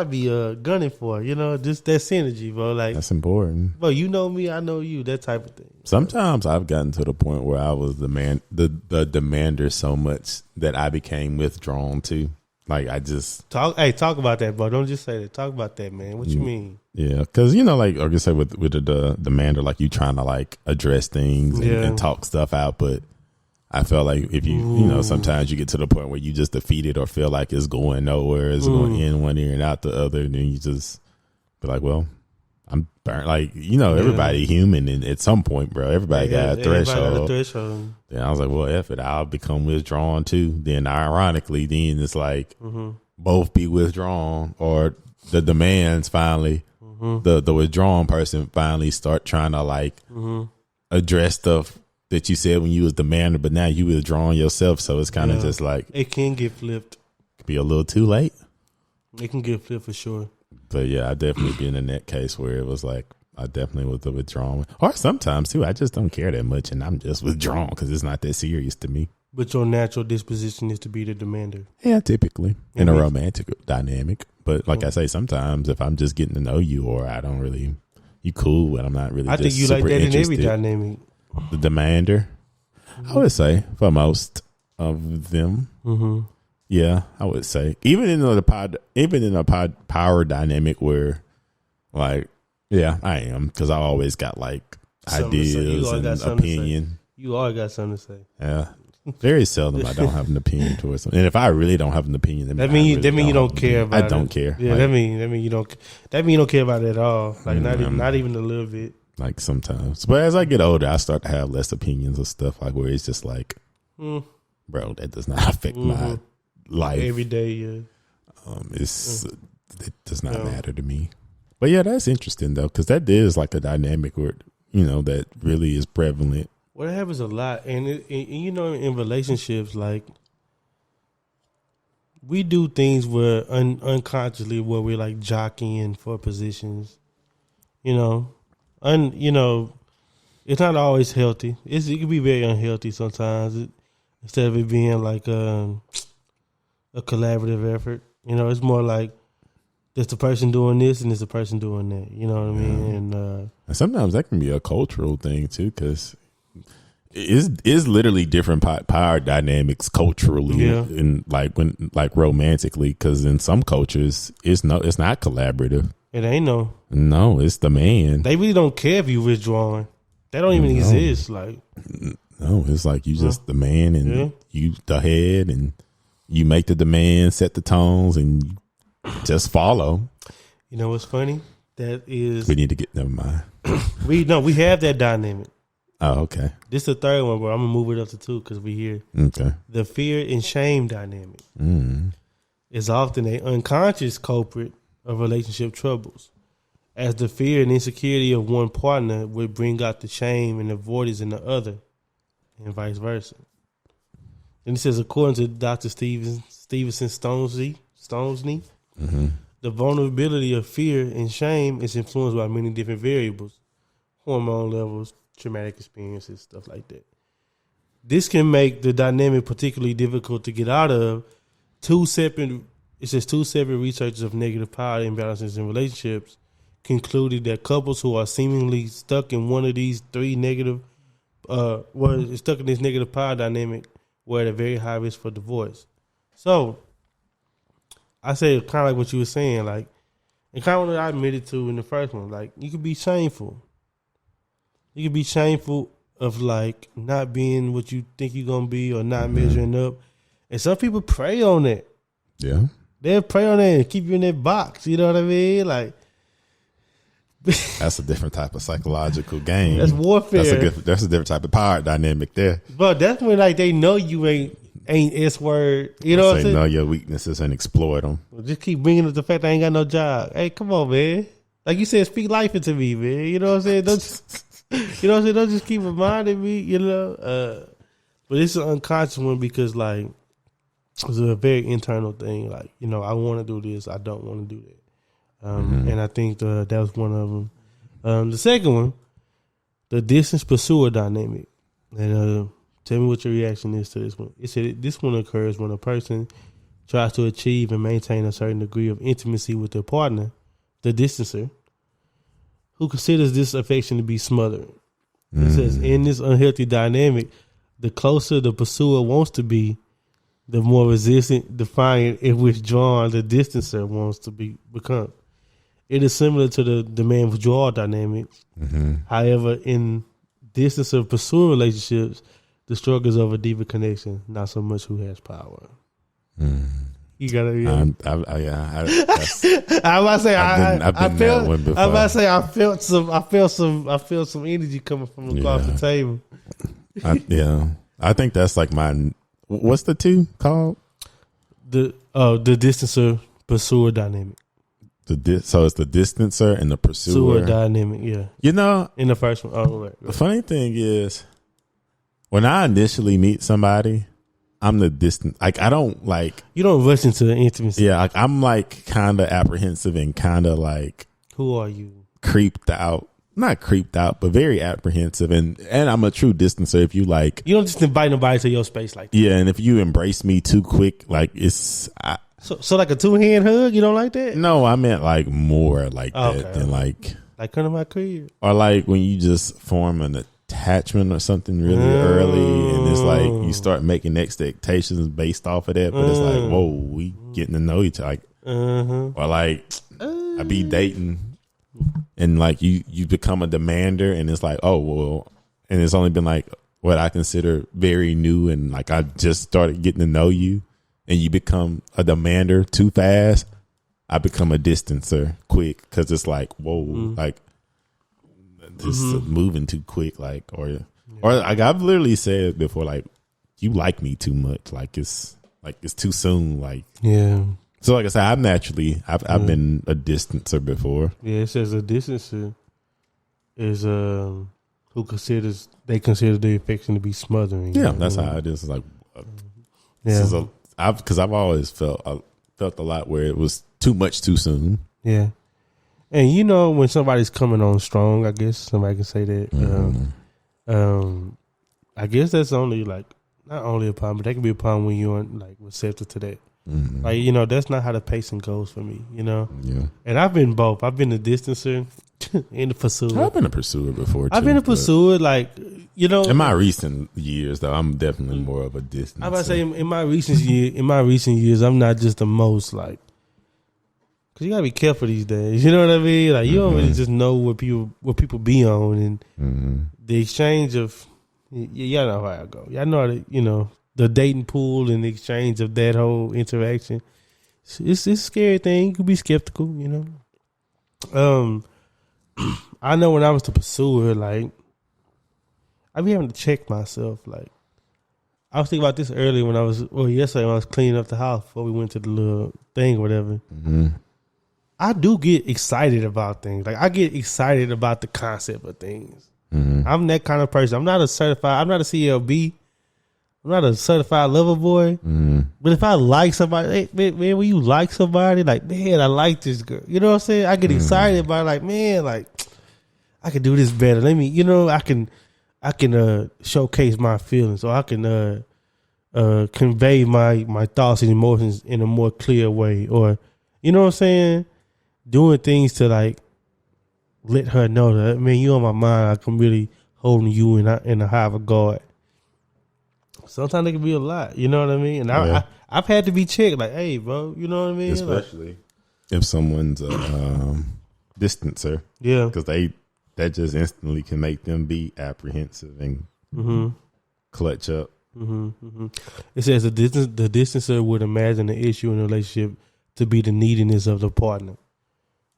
be gunning for, just that synergy, bro. That's important. Bro, you know me, I know you, that type of thing. Sometimes I've gotten to the point where I was the demander so much that I became withdrawn too. I just talk about that, bro. Don't just say that. Talk about that, man. What you mean? Yeah, because like I say with the demander, you trying to address things and talk stuff out, but I felt if you sometimes you get to the point where you just defeated or feel like it's going nowhere, it's going in one ear and out the other, and then you just be well, I'm burnt. Like, everybody human, and at some point, bro, everybody got a threshold. Then I was like, well, F it, I'll become withdrawn too. Then ironically, then it's like both be withdrawn, or the demands finally, the withdrawn person finally start trying to like address stuff that you said when you was demanding, but now you withdrawn yourself. So it's kind of just like it can get flipped. Could be a little too late. It can get flipped for sure. But yeah, I definitely been in that case where it was like I definitely was the withdrawn. Or sometimes too, I just don't care that much, and I'm just withdrawn because it's not that serious to me. But your natural disposition is to be the demander. Yeah, typically in a romantic dynamic. But like I say, sometimes if I'm just getting to know you, or I don't really, you cool, and I'm not really. I think you like that in every dynamic. The demander, I would say for most of them. Yeah, I would say even in a power dynamic where, like, yeah, I am, because I always got like ideas and opinion. You always got something to say. Yeah, very seldom I don't have an opinion towards something. And if I really don't have an opinion, that mean you don't care about it. I don't care. Yeah, like, that mean you don't. That mean you don't care about it at all. Like not even a little bit. Like sometimes, but as I get older, I start to have less opinions of stuff, like where it's just like, bro, that does not affect my life every day. Yeah, it does not matter to me. But yeah, that's interesting though, because that is like a dynamic where that really is prevalent. Well, it happens a lot, and in relationships, like we do things where unconsciously where we're like jockeying for positions, it's not always healthy. It can be very unhealthy sometimes. Instead of it being like a collaborative effort, it's more like there's the person doing this and there's the person doing that. You know what I mean? And sometimes that can be a cultural thing too, because it's literally different power dynamics culturally, and like romantically. Because in some cultures, it's not collaborative. It ain't no, it's the man. They really don't care if you withdrawing. They don't even exist. Like, no, it's like you just the man, and you the head, and you make the demand, set the tones, and you just follow. You know what's funny? That is, we need to get. Never mind. we have that dynamic. Oh, okay. This is the third one, bro. I'm gonna move it up to 2 because we here. Okay. The fear and shame dynamic is often an unconscious culprit of relationship troubles, as the fear and insecurity of one partner would bring out the shame and avoidance in the other, and vice versa. And it says, according to Dr. Stevenson Stonsley, the vulnerability of fear and shame is influenced by many different variables, hormone levels, traumatic experiences, stuff like that. This can make the dynamic particularly difficult to get out of. Two separate researchers of negative power imbalances in relationships concluded that couples who are seemingly stuck in one of these three stuck in this negative power dynamic were at a very high risk for divorce. So, I say kind of like what you were saying, like, and kind of what I admitted to in the first one, like, you could be shameful. You could be shameful of like not being what you think you're gonna be or not measuring up, and some people prey on it. Yeah. They'll prey on that and keep you in that box. You know what I mean? Like, that's a different type of psychological game. That's warfare. That's a different type of power dynamic there. But that's when like they know you ain't S word. You know what I'm saying? Know your weaknesses and exploit them. Just keep bringing up the fact I ain't got no job. Hey, come on, man. Like you said, speak life into me, man. You know what I'm saying? Don't just keep reminding me. But it's an unconscious one because like it's a very internal thing. Like, I want to do this. I don't want to do that. And I think that was one of them. The second one, the distance pursuer dynamic. And tell me what your reaction is to this one. It said this one occurs when a person tries to achieve and maintain a certain degree of intimacy with their partner, the distancer, who considers this affection to be smothered. It says in this unhealthy dynamic, the closer the pursuer wants to be, the more resistant, defiant, and withdrawn the distancer wants to become. It is similar to the demand withdrawal dynamic. However, in distancer pursuer relationships, the struggle is over deeper connection, not so much who has power. You gotta. Yeah. I was about to say I felt some energy coming from across the table. I think that's like my. What's the 2 called? The distancer pursuer dynamic. So it's the distancer and the pursuer dynamic. Yeah. In the first one. Oh, right. The funny thing is, when I initially meet somebody, I'm the distant. Like I don't like. You don't rush into the intimacy. Yeah, like I'm like kind of apprehensive and kind of like. Who are you? Creeped out. Not creeped out, but very apprehensive, and I'm a true distancer. If you like, you don't just invite nobody to your space like that. Yeah, and if you embrace me too quick, like it's so like a 2-hand hug, you don't like that? No, I meant like more like that than like come to my crib, or like when you just form an attachment or something really early, and it's like you start making expectations based off of that, but it's like whoa, we getting to know each other, like, or like I be dating. And like you become a demander, and it's like, oh well, and it's only been like what I consider very new, and like I just started getting to know you, and you become a demander too fast. I become a distancer quick because it's like, whoa, like this is moving too quick, like or like I've literally said before, like you like me too much, like it's too soon, like yeah. So like I said, I've been a distancer before. Yeah, it says a distancer is who considers the affection to be smothering. Yeah, that's how it is. It's like because I've always felt a lot where it was too much too soon. Yeah, and when somebody's coming on strong, I guess somebody can say that. I guess that's only like not only a problem, but that can be a problem when you're like receptive to that. Mm-hmm. Like that's not how the pacing goes for me. Yeah. And I've been both. I've been a distancer and a pursuer. I've been a pursuer before too. I've been a pursuer, like in my recent years though, I'm definitely more of a distancer. I'm about to say in my recent years, I'm not just the most like, because you gotta be careful these days. You know what I mean? Like you don't really just know what people be on, and the exchange of y'all know how I go. Y'all know how to, the dating pool and the exchange of that whole interaction. It's a scary thing. You could be skeptical, I know when I was the pursuer, like I be having to check myself. Like I was thinking about this earlier yesterday when I was cleaning up the house before we went to the little thing or whatever. Mm-hmm. I do get excited about things. Like I get excited about the concept of things. Mm-hmm. I'm that kind of person. I'm not a CLB. I'm not a certified lover boy, but if I like somebody, hey, man, when you like somebody, like, man, I like this girl. You know what I'm saying? I get excited about like, man, like, I can do this better. Let me, I can showcase my feelings, or I can convey my thoughts and emotions in a more clear way, or, you know what I'm saying? Doing things to like let her know that, man, you on my mind. Like, I'm really holding you in a high regard. Sometimes it can be a lot, you know what I mean? And I've had to be checked, like, hey, bro, you know what I mean? Especially if someone's a distancer. Yeah. Because that just instantly can make them be apprehensive and clutch up. It says the distancer would imagine the issue in a relationship to be the neediness of the partner,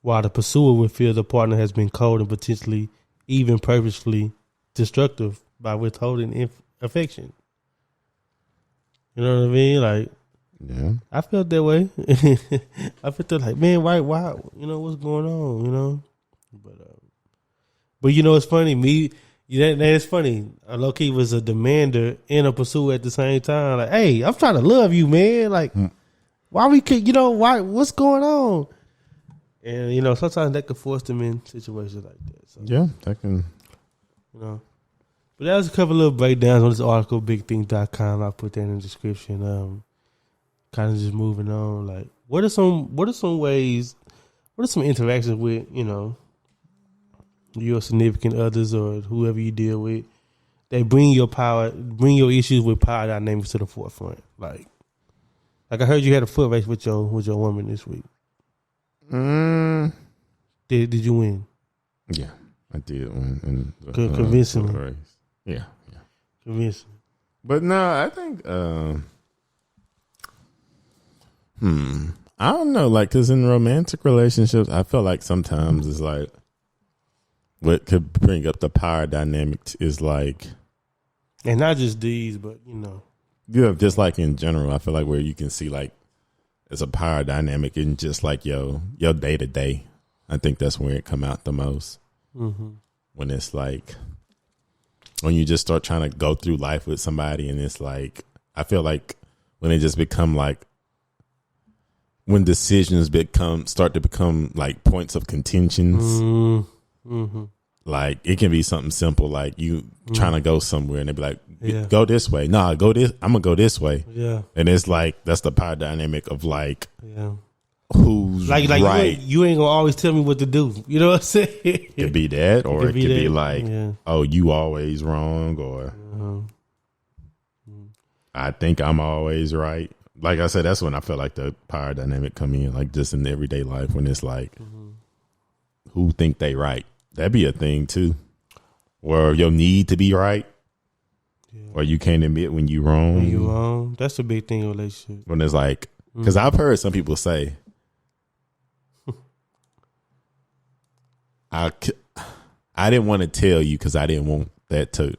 while the pursuer would feel the partner has been cold and potentially even purposefully destructive by withholding affection. You know what I mean? Like, yeah, I felt that way. I felt that like, man, why? What's going on? But it's funny. It's funny. Low key was a demander and a pursuer at the same time. Like, hey, I'm trying to love you, man. Like, why we could, why? What's going on? And sometimes that could force them in situations like that. So, yeah, that can. But that was a couple little breakdowns on this article, bigthing.com. I put that in the description. Kind of just moving on. Like, what are some ways, what are some interactions with, your significant others or whoever you deal with, they bring your issues with power dynamics to the forefront. Like I heard you had a foot race with your woman this week. Did you win? Yeah, I did win. Convincingly. Yeah. Convincing. But no, I think I don't know, like, because in romantic relationships, I feel like sometimes it's like what could bring up the power dynamic is like, and not just these, but you know, yeah, just like in general, I feel like where you can see like it's a power dynamic in just like your day to day. I think that's where it come out the most. When it's like when you just start trying to go through life with somebody, and it's like I feel like when it just become like when decisions start to become like points of contentions. Like it can be something simple, like you trying to go somewhere, and they be like, "Go this way." Nah, go this. I'm gonna go this way. Yeah, and it's like that's the power dynamic of like, who's like right. You ain't gonna always tell me what to do. You know what I'm saying? It could be that, or it could be like, oh, you always wrong, or I think I'm always right. Like I said, that's when I feel like the power dynamic come in, like just in everyday life when it's like, who think they right. That'd be a thing too, where your need to be right, or you can't admit when you wrong. When you wrong, that's a big thing in a relationship. When it's like, because I've heard some people say, I didn't want to tell you because I didn't want that to.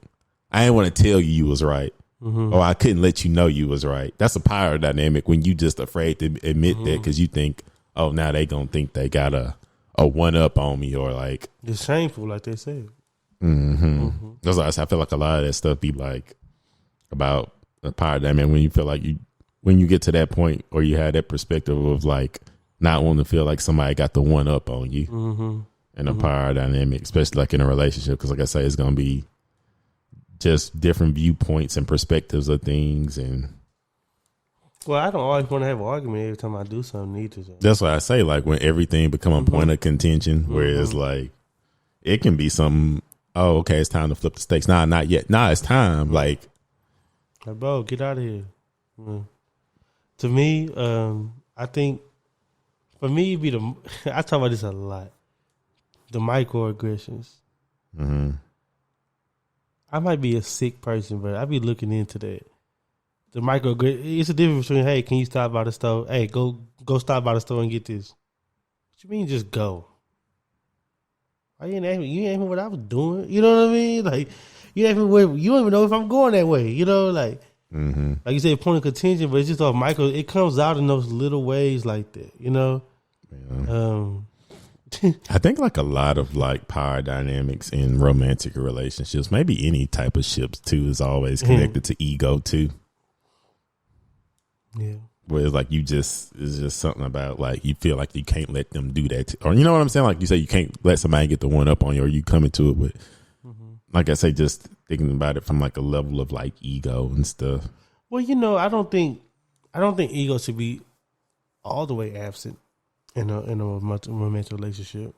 I didn't want to tell you was right, or I couldn't let you know you was right. That's a power dynamic when you just afraid to admit that because you think, oh, now they gonna think they got a one up on me, or like it's shameful, like they said. That's why I feel like a lot of that stuff be like about the power dynamic when you feel like when you get to that point, or you have that perspective of like not wanting to feel like somebody got the one up on you, and a power dynamic, especially like in a relationship, because like I say, it's gonna be just different viewpoints and perspectives of things. And well, I don't always want to have an argument every time I do something either. So. That's why I say, like, when everything become a point of contention, where it's like, it can be something, oh, okay, it's time to flip the stakes. Nah, not yet. Nah, it's time. Like, bro, get out of here. To me, I think, for me, it'd be I talk about this a lot, the microaggressions. I might be a sick person, but I be looking into that. The microaggression, it's a difference between, hey, can you stop by the store? Hey, go stop by the store and get this. What you mean just go? Why you ain't asking me? You ain't asking me what I was doing. You know what I mean? Like, you ain't where, you don't even know if I'm going that way. You know, like you said, point of contention, but it's just off micro. It comes out in those little ways like that. You know. I think like a lot of like power dynamics in romantic relationships, maybe any type of ships too, is always connected to ego too. Yeah. Where it's like it's just something about like you feel like you can't let them do that or you know what I'm saying? Like you say you can't let somebody get the one up on you, or you come into it with like I say, just thinking about it from like a level of like ego and stuff. Well, you know, I don't think ego should be all the way absent in a romantic relationship.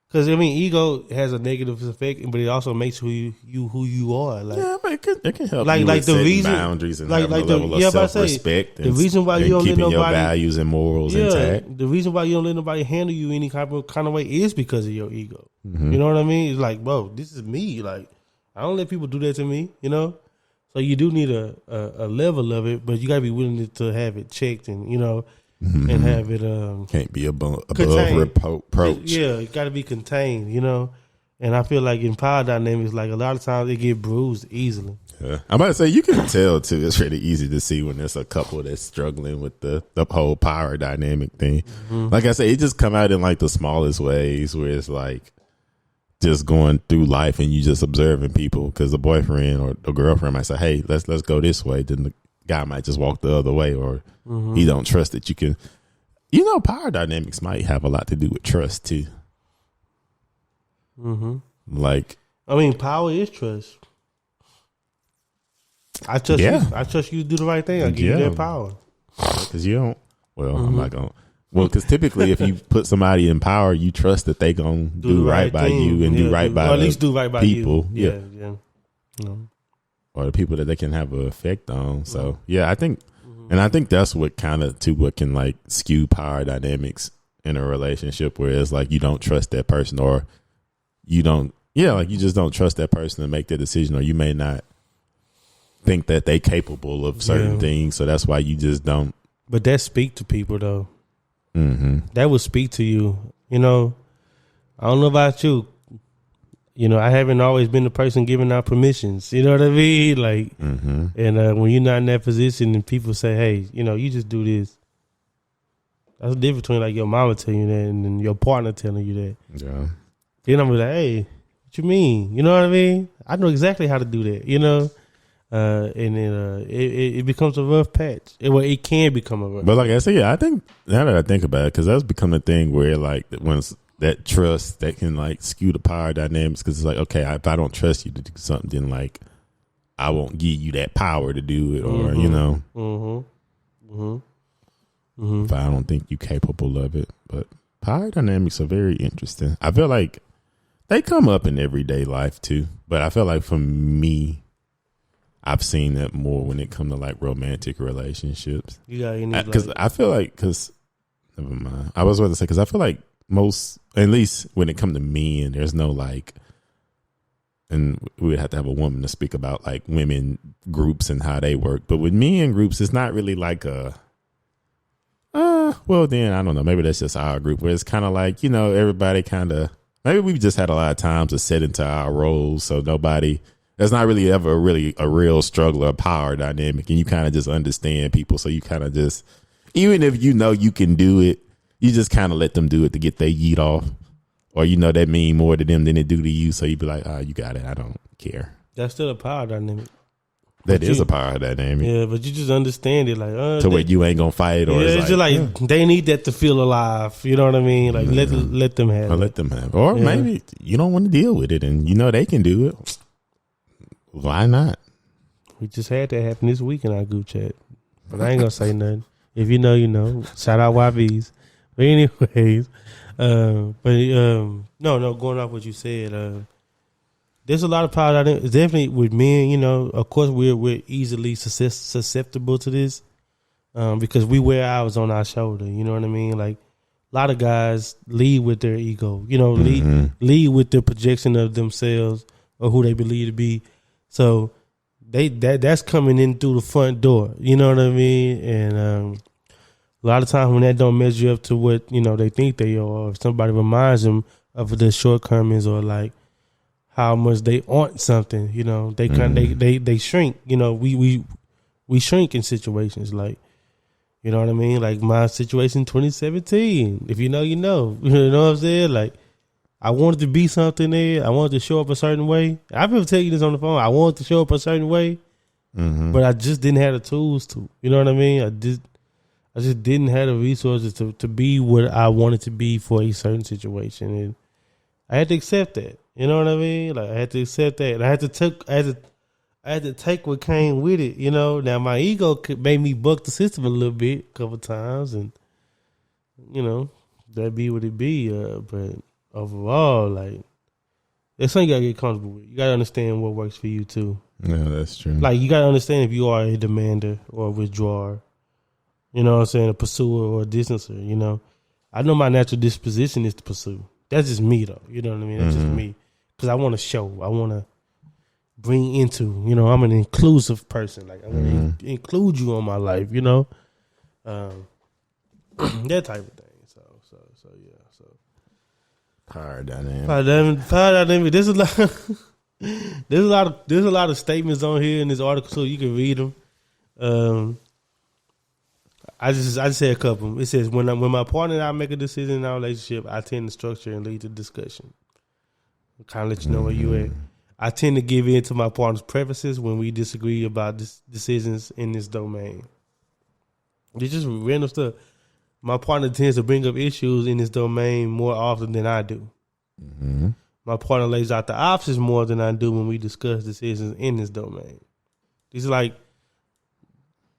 Because I mean, ego has a negative effect, but it also makes who you are. Like, yeah, but it can help like, you like with the setting reason, boundaries and like, having like a level of self-respect. The reason why you don't keeping let nobody, your values and morals intact. The reason why you don't let nobody handle you any kind of way is because of your ego. You know what I mean? It's like, bro, this is me. Like, I don't let people do that to me. You know, so you do need a level of it, but you gotta be willing to have it checked and and have it can't be above reproach. Yeah, it got to be contained, And I feel like in power dynamics, like a lot of times it get bruised easily. Yeah. I'm about to say you can tell too. It's really easy to see when there's a couple that's struggling with the whole power dynamic thing. Like I say, it just come out in like the smallest ways, where it's like just going through life and you just observing people, because the boyfriend or the girlfriend might say, "Hey, let's go this way." Then the guy might just walk the other way, or he don't trust that you can. Power dynamics might have a lot to do with trust too. Like, I mean, power is trust. I trust you. I trust you to do the right thing. I give you that power. Because you don't. Well, I'm not gonna. Well, because typically, if you put somebody in power, you trust that they gonna do right by you and do right by, or at least do right by people. Yeah. Or the people that they can have an effect on. So yeah, I think, and I think that's what kind of what can like skew power dynamics in a relationship, where it's like you don't trust that person, or you don't, like you just don't trust that person to make that decision, or you may not think that they capable of certain things, so that's why you just don't But that speak to people though. Mm-hmm. That would speak to you. You know, I don't know about you. You know, I haven't always been the person giving out permissions. You know what I mean? Like, and when you're not in that position and people say, hey, you know, you just do this. That's the difference between like your mama telling you that and then your partner telling you that. Yeah. Then I'm like, hey, what you mean? You know what I mean? I know exactly how to do that, you know? And then it becomes a rough patch. It can become a rough But like I said, yeah, I think now that I think about it, because that's become a thing where like once that trust that can like skew the power dynamics, because it's like, okay, if I don't trust you to do something, then like I won't give you that power to do it, or you know, if I don't think you're capable of it. But power dynamics are very interesting. I feel like they come up in everyday life too, but I feel like for me, I've seen that more when it comes to like romantic relationships. You got any? Because I feel like, never mind. I was about to say, because I feel like most, at least when it comes to men, there's no like, and we would have to have a woman to speak about like women groups and how they work. But with men groups, it's not really like a, well, then I don't know. Maybe that's just our group where it's kind of like, you know, everybody kind of, maybe we've just had a lot of time to set into our roles. So there's not really ever a real struggle or power dynamic. And you kind of just understand people. So you kind of just, even if you know you can do it, you just kind of let them do it to get their yeet off. Or you know that mean more to them than it do to you. So you be like, oh, you got it. I don't care. That's still a power dynamic. That is a power dynamic. Yeah, but you just understand it like to where you ain't gonna fight, or it's just like they need that to feel alive. You know what I mean? Like let them have it. Let them have it. Or maybe you don't want to deal with it, and you know they can do it. Why not? We just had that happen this week in our group chat, but I ain't gonna say nothing. If you know, you know. Shout out YBs. But anyways, no. Going off what you said, there's a lot of power out there. It's definitely with men, you know. Of course, we're easily susceptible to this because we wear ours on our shoulder. You know what I mean? Like a lot of guys lead with their ego. You know, lead with the projection of themselves or who they believe to be. So that's coming in through the front door. You know what I mean? And a lot of times when that don't measure up to what you know they think they are, or if somebody reminds them of the shortcomings or like how much they aren't something, you know, they kind of they shrink. You know, we shrink in situations like, you know what I mean? Like my situation in 2017. If you know, you know. You know what I'm saying? Like I wanted to be something there. I wanted to show up a certain way. I've been telling you this on the phone. I wanted to show up a certain way, but I just didn't have the tools to. You know what I mean? I just didn't have the resources to be what I wanted to be for a certain situation, and I had to accept that. You know what I mean? Like I had to accept that. And I had to take what came with it. You know. Now my ego made me buck the system a little bit, a couple times, and you know that be what it be. But overall, like there's something you gotta get comfortable with. You gotta understand what works for you too. Yeah, that's true. Like you gotta understand if you are a demander or a withdrawer. You know what I'm saying? A pursuer or a distancer. You know, I know my natural disposition is to pursue. That's just me though. You know what I mean? That's just me. Because I want to show. I want to bring into, you know, I'm an inclusive person. Like, I want to include you on my life, you know? That type of thing. So, yeah. So, Power dynamic. Power dynamic. There's a lot of statements on here in this article, so you can read them. I just say a couple. It says, when my partner and I make a decision in our relationship, I tend to structure and lead to discussion. Kind of let you know where you at. I tend to give in to my partner's preferences when we disagree about decisions in this domain. It's just random stuff. My partner tends to bring up issues in this domain more often than I do. My partner lays out the options more than I do when we discuss decisions in this domain. These are like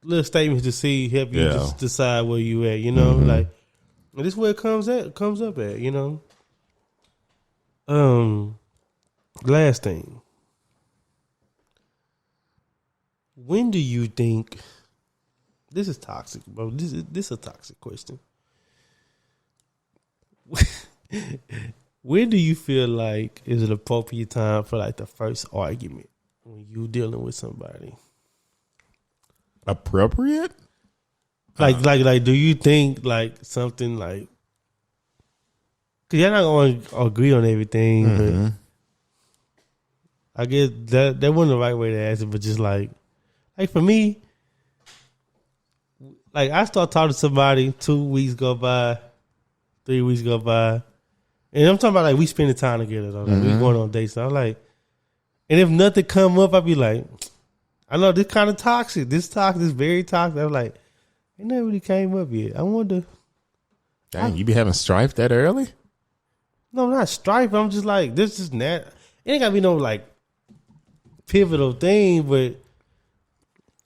little statements to help you just decide where you at, you know? Like, and this is where it comes up at, you know? Last thing. When do you think this is toxic, bro? This is a toxic question. When do you feel like is an appropriate time for like the first argument when you dealing with somebody? Appropriate? Like, do you think like something like? Cause you're not going to agree on everything, but I guess that wasn't the right way to ask it. But just like for me, like I start talking to somebody, 2 weeks go by, 3 weeks go by, and I'm talking about like we spending time together. Though. Like, we going on dates. So I'm like, and if nothing come up, I be like, I know this kind of toxic. This very toxic. I'm like, ain't nothing really came up yet. I wonder. Dang, you be having strife that early? No, not strife. I'm just like, this is not. It ain't gotta be no like pivotal thing, but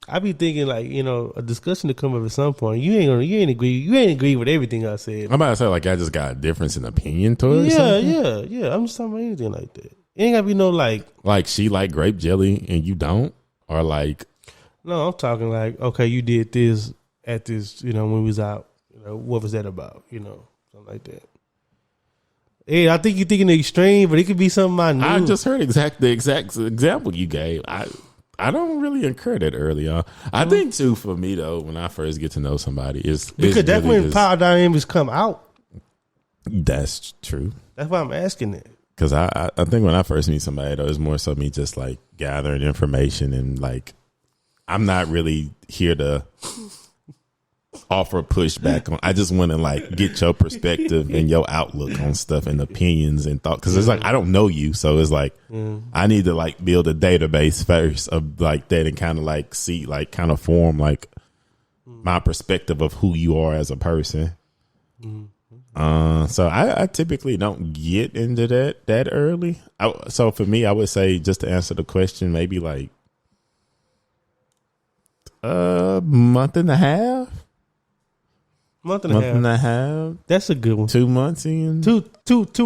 I be thinking like, a discussion to come up at some point. You ain't agree with everything I said. I'm about to say like I just got a difference in opinion towards yeah. I'm just talking about anything like that. It ain't gotta be no like she like grape jelly and you don't, or like. No, I'm talking like, okay, you did this at this, when we was out. What was that about? Something like that. Yeah, I think you're thinking the extreme, but it could be something I knew. I just heard the exact example you gave. I don't really incur that early on. I think too, for me though, when I first get to know somebody, because that's really when power dynamics come out. That's true. That's why I'm asking it. Because I think when I first meet somebody though, it's more so me just like gathering information and like I'm not really here to offer pushback on. I just want to like get your perspective and your outlook on stuff and opinions and thought, because it's like I don't know you, so it's like I need to like build a database first of like that and kind of like see like kind of form like my perspective of who you are as a person. So I typically don't get into that early. So for me, I would say, just to answer the question, maybe like a month and a half. Month and a half. That's a good one. 2 months in. Two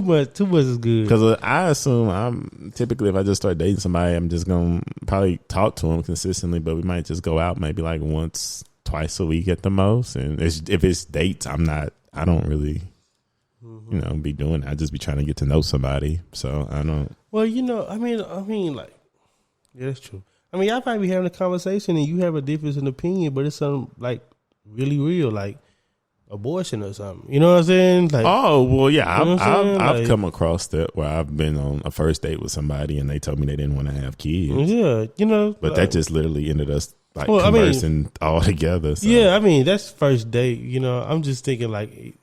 months is good. Because I assume I'm typically, if I just start dating somebody, I'm just gonna probably talk to them consistently, but we might just go out maybe like once, twice a week at the most. And if it's dates, I don't really, be doing it. I just be trying to get to know somebody. So I don't. Well, I mean, like, yeah, that's true. I mean, y'all probably be having a conversation and you have a difference in opinion, but it's something like really real, like abortion or something. You know what I'm saying? Like, oh well, yeah. I've like, come across that where I've been on a first date with somebody and they told me they didn't want to have kids. Yeah, but that just literally ended us like conversing all together. So. Yeah, I mean that's first date. I'm just thinking like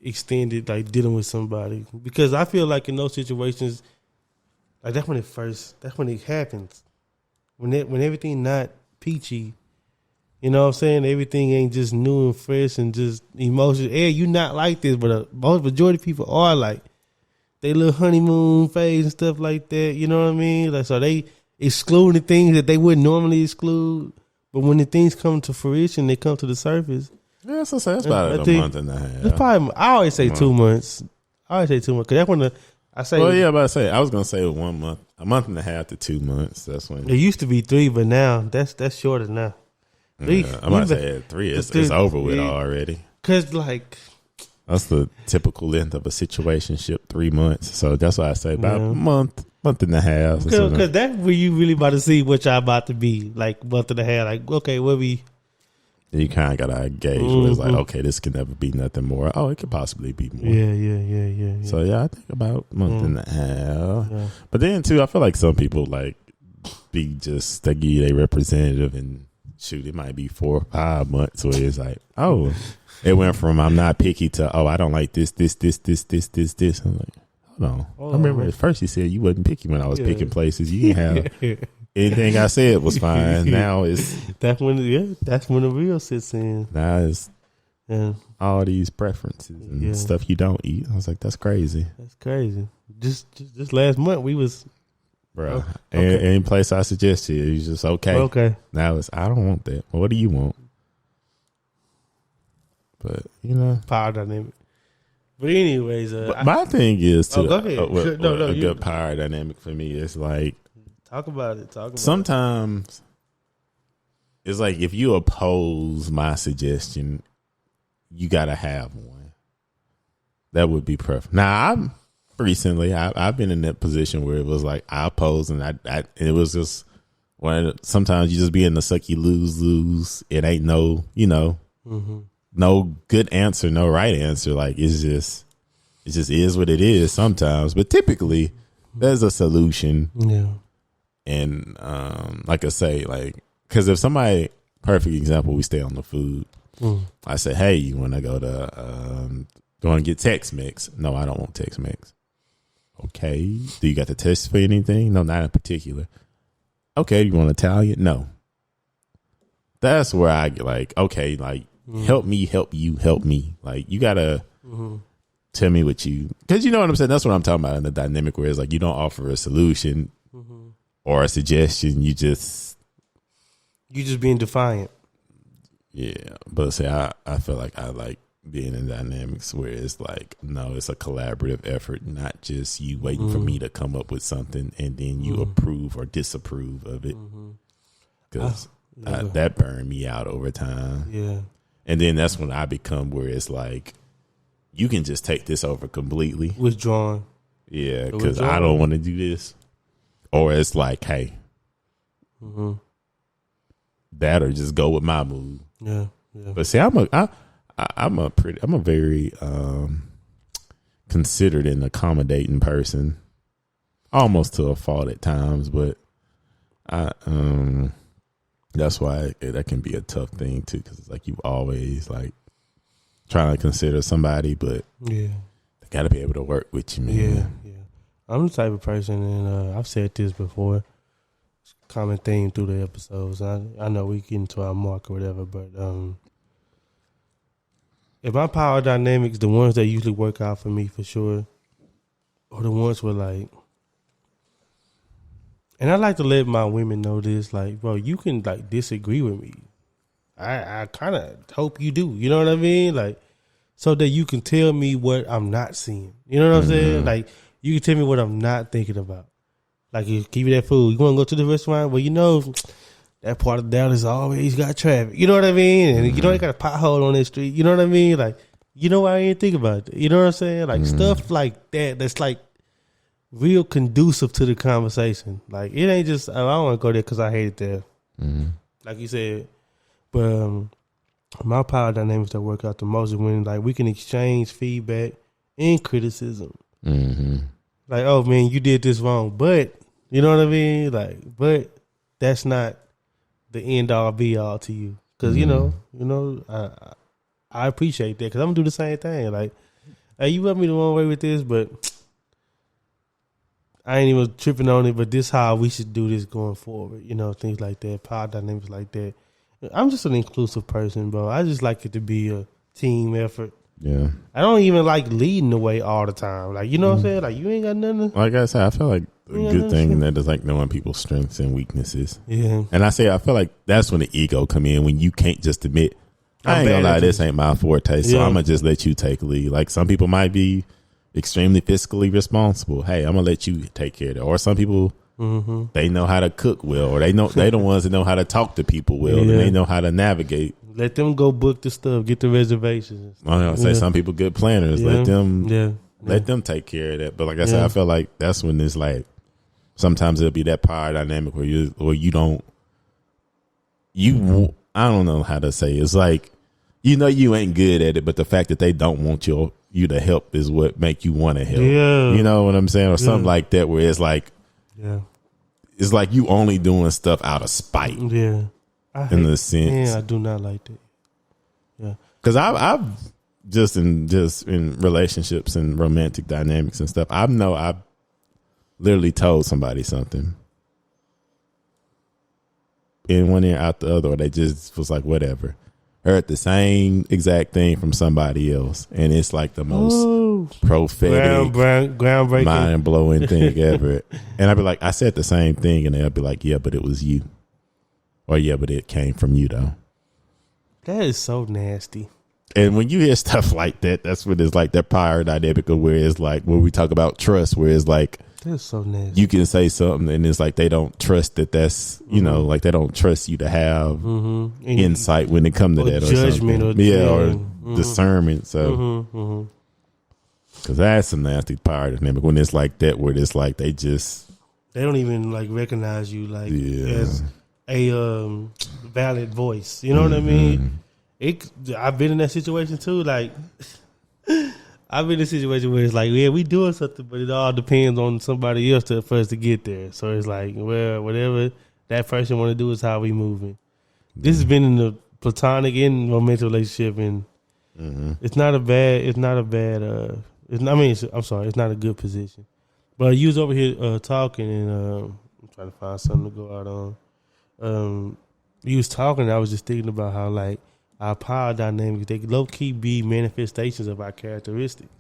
extended, like dealing with somebody, because I feel like in those situations, like that's when it happens. When everything not peachy, you know what I'm saying? Everything ain't just new and fresh and just emotional. Yeah, you not like this, but most majority of people are like they little honeymoon phase and stuff like that. You know what I mean? Like, so they exclude the things that they wouldn't normally exclude, but when the things come to fruition, they come to the surface. Yeah, so that's about a month and a half. It's probably, I always say 2 months. Because that's when I say. Well, yeah, I was gonna say 1 month, a month and a half to 2 months. That's when it used to be 3, but now that's shorter now. Yeah, I'm about to say at 3. It's over with already. Cause like that's the typical length of a situationship, 3 months. So that's why I say about a month and a half. Because that's where you really about to see what y'all about to be. Like month and a half. Like, okay, what we. You kind of gotta gauge where it's like, okay, this can never be nothing more. Oh, it could possibly be more. Yeah. So yeah, I think about a month and a half. Yeah. But then too, I feel like some people like they give you their representative and shoot, it might be 4 or 5 months where it's like, oh, it went from I'm not picky to I don't like this. I'm like, hold on. I remember at first you said you wasn't picky when I was picking places. You didn't have anything I said was fine. Now that's when the real sits in. Now it's all these preferences and stuff you don't eat. I was like, that's crazy. That's crazy. Just last month we was. Bro, any place I suggest to you, it's just okay. Okay. Now it's I don't want that. Well, what do you want? But power dynamic. But anyways, my thing is to go ahead. A good power dynamic for me is like talk about it. Sometimes it's like if you oppose my suggestion, you gotta have one. That would be perfect. Now recently I've been in that position where it was like I oppose and and it was just when sometimes you just be in the suck you lose. It ain't no No good answer, no right answer. Like it just is what it is sometimes. But typically, there's a solution. Yeah. And like I say, like because if somebody, perfect example, we stay on the food. I say, hey, you want to go and get Tex-Mex? No, I don't want Tex-Mex. Okay. Do you got the test for anything? No, not in particular. Okay. You want Italian? No. That's where I get like, okay, like help me, help you, help me. Like you gotta tell me what you, because you know what I'm saying. That's what I'm talking about in the dynamic where it's like you don't offer a solution or a suggestion. You just being defiant. Yeah, but say I feel like I like being in dynamics where it's like, no, it's a collaborative effort, not just you waiting for me to come up with something and then you approve or disapprove of it. Because that burned me out over time. Yeah. And then that's when I become where it's like, you can just take this over completely. Withdrawn. Yeah, because I don't want to do this. Or it's like, hey, that or just go with my mood. Yeah. Yeah. But see, I'm a very considered and accommodating person, almost to a fault at times. But that's why that can be a tough thing too, because it's like you always like trying to consider somebody, but they got to be able to work with you, man. Yeah. I'm the type of person, and I've said this before. It's a common theme through the episodes. I know we get into our mark or whatever, but if my power dynamics, the ones that usually work out for me for sure, are the ones where like, and I like to let my women know this, like, bro, you can like disagree with me. I kind of hope you do. You know what I mean? Like, so that you can tell me what I'm not seeing. You know what I'm saying? Like, you can tell me what I'm not thinking about. Like, you give me that food. You want to go to the restaurant? Well, you know, that part of Dallas always got traffic. You know what I mean? And you know they got a pothole on that street. You know what I mean? Like, you know why I didn't think about it. You know what I'm saying? Like, stuff like that that's like real conducive to the conversation. Like, it ain't just, oh, I don't want to go there because I hate it there. Like you said. But my power dynamics that work out the most is when like we can exchange feedback and criticism. Like, oh man, you did this wrong, but you know what I mean? Like, but that's not the end all be all to you, because you know, I appreciate that, because I'm gonna do the same thing. Like, hey, you rubbed me the wrong way with this, but I ain't even tripping on it. But this how we should do this going forward. You know, things like that, power dynamics like that. I'm just an inclusive person, bro. I just like it to be a team effort. Yeah. I don't even like leading the way all the time. Like, you know what I'm saying? Like, you ain't got nothing. Like I said, I feel like a good thing in that is like knowing people's strengths and weaknesses. Yeah. And I feel like that's when the ego come in, when you can't just admit, I ain't gonna lie, this ain't my forte, so I'm gonna just let you take lead. Like, some people might be extremely fiscally responsible. Hey, I'm gonna let you take care of that. Or some people, they know how to cook well, or they the ones that know how to talk to people well, and they know how to navigate. Let them go book the stuff, get the reservations. I don't say some people good planners. Let them take care of that. But like I said, I feel like that's when it's like sometimes it'll be that power dynamic where you don't. I don't know how to say it. It's like, you know, you ain't good at it, but the fact that they don't want you to help is what make you want to help. Yeah. You know what I'm saying? Or something like that, where it's like, it's like you only doing stuff out of spite. Yeah. In the sense. Yeah, I do not like that. Yeah. Because I've just in relationships and romantic dynamics and stuff, I've literally told somebody something in one ear out the other, or they just was like, whatever. Heard the same exact thing from somebody else, and it's like the most prophetic, groundbreaking, mind blowing thing ever. And I'd be like, I said the same thing, and they'll be like, yeah, but it was you, or yeah, but it came from you though. That is so nasty. And when you hear stuff like that, that's when it's like that power dynamic of where it's like, when we talk about trust, where it's like, that's so nasty. You can say something and it's like they don't trust that's, you know, like they don't trust you to have insight when it comes to that, or judgment, or discernment. So, because that's a nasty power dynamic when it's like that, where it's like they don't even like recognize you like as a valid voice. You know what I mean? I've been in that situation too. Like, I've been in a situation where it's like, yeah, we doing something, but it all depends on somebody else for us to get there. So it's like, well, whatever that person want to do is how we moving. This has been in the platonic and romantic relationship, and it's not a bad. It's not a good position. But you was over here talking, and I'm trying to find something to go out on. You was talking, and I was just thinking about how like our power dynamics, they low key be manifestations of our characteristics.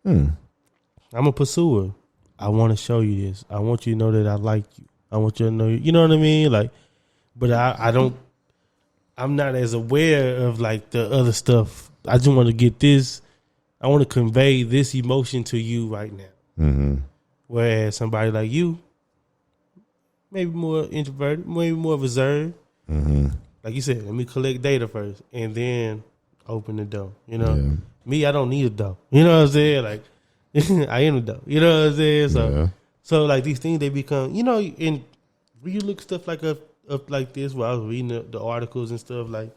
I'm a pursuer. I want to show you this. I want you to know that I like you. I want you to know, you know what I mean? Like, but I'm not as aware of like the other stuff. I just want to get this. I want to convey this emotion to you right now. Whereas somebody like you, maybe more introverted, maybe more reserved. Like you said, let me collect data first and then open the door. You know, me, I don't need a door. You know what I'm saying? Like, I am a door. You know what I'm saying? So like these things, they become, you know, and when you look stuff like up like this, where I was reading the articles and stuff, like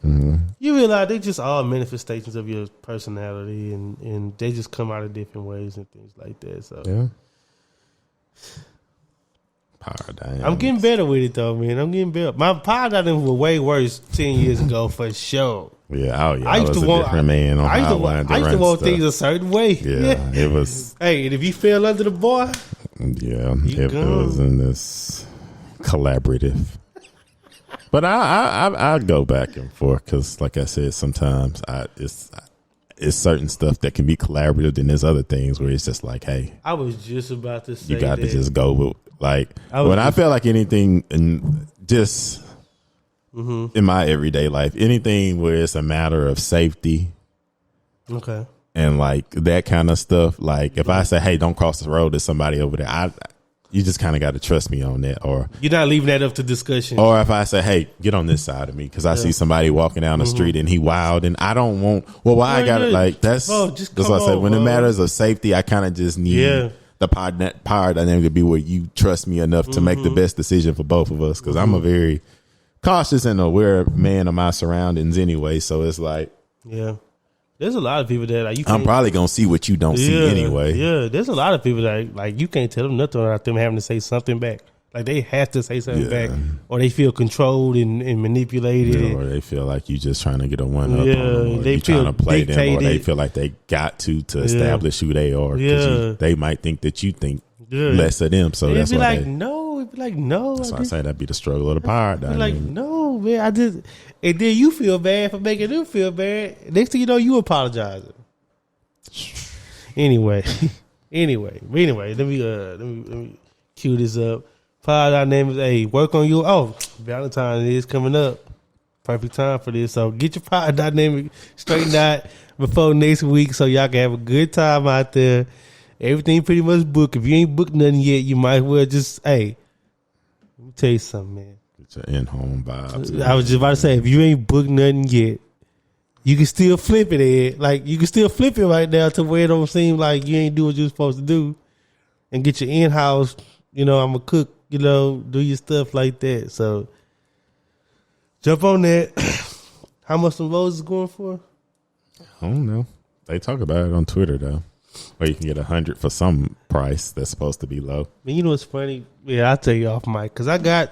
you realize they just all manifestations of your personality, and they just come out of different ways and things like that. So power dynamics. I'm getting better with it though, man. I'm getting better. My power dynamics were way worse 10 years ago for sure. Yeah, I used to want different man on I used to want things a certain way. Yeah, it was. Hey, and if you fell under the bar, it was in this collaborative. But I go back and forth because, like I said, sometimes it's certain stuff that can be collaborative, and there's other things where it's just like, hey, I was just about to say you got to just go with like when I feel like anything and just in my everyday life, anything where it's a matter of safety, and like that kind of stuff. Like if I say, hey, don't cross the road, there's somebody over there. You just kind of got to trust me on that, or you're not leaving that up to discussion. Or if I say, "Hey, get on this side of me," because I see somebody walking down the street and he wild, and I don't want. Well, why I got it? Like that's what I said. When it matters of safety, I kind of just need the power dynamic to be where you trust me enough to make the best decision for both of us. Because I'm a very cautious and aware man of my surroundings anyway. So it's like, there's a lot of people that like I'm probably gonna see what you don't see anyway. Yeah, there's a lot of people that like you can't tell them nothing without them having to say something back. Like they have to say something back, or they feel controlled and manipulated, or they feel like you just trying to get a one up on them, or they trying to play dictated. Them, or they feel like they got to establish who they are. They might think that you think less of them, so that's why it'd be like no. That's why I say that'd be the struggle of the power. Like no, man, and then you feel bad for making them feel bad. Next thing you know, you apologizing. Anyway, let me cue this up. Power dynamics. Hey, work on you. Oh, Valentine's is coming up. Perfect time for this. So get your power dynamic straightened out before next week, so y'all can have a good time out there. Everything pretty much booked. If you ain't booked nothing yet, you might as well just let me tell you something, man. Get your in-home vibes. I was just about to say, if you ain't booked nothing yet, you can still flip it, Ed. Like, you can still flip it right now to where it don't seem like you ain't do what you're supposed to do, and get your in-house, I'm a cook, do your stuff like that. So, jump on that. How much some roses going for? I don't know. They talk about it on Twitter, though. Or you can get 100 for some price that's supposed to be low. Man, you know what's funny? Yeah, I'll tell you off mic, because I got...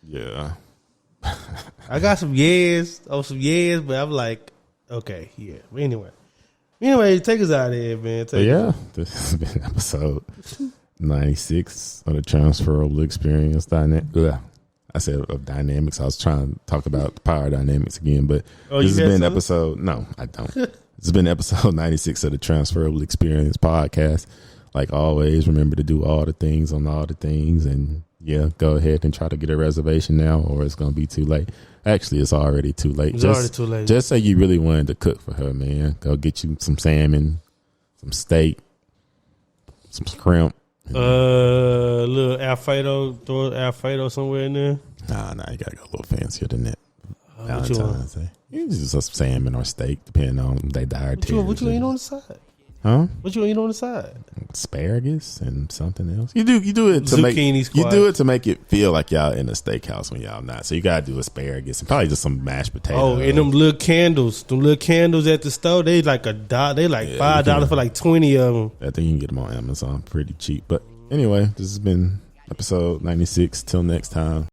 Yeah. I got some years, but I'm like, okay, yeah. But anyway, take us out of here, man. This has been episode 96 of the Transferable Experience. I said of dynamics. I was trying to talk about the power dynamics again, but this has been episode. No, I don't. This has been episode 96 of the Transferable Experience podcast. Like always, remember to do all the things on all the things, and go ahead and try to get a reservation now, or it's going to be too late. Actually, it's already too late. Already too late. Just say you really wanted to cook for her, man. Go get you some salmon, some steak, some shrimp. Little Alfredo, throw Alfredo somewhere in there. Nah, you gotta go a little fancier than that. Valentine's Day. You just some salmon or steak, depending on their dietary. What you eat on the side? Huh? What you eat on the side? asparagus and something else. You do it to Zucchini squash. you do it to make it feel like y'all in a steakhouse when y'all not. So you gotta do asparagus and probably just some mashed potatoes. Oh, and them little candles at the store, they like $1. They like $5 for like 20 of them. I think you can get them on Amazon pretty cheap. But anyway, this has been episode 96. Till next time.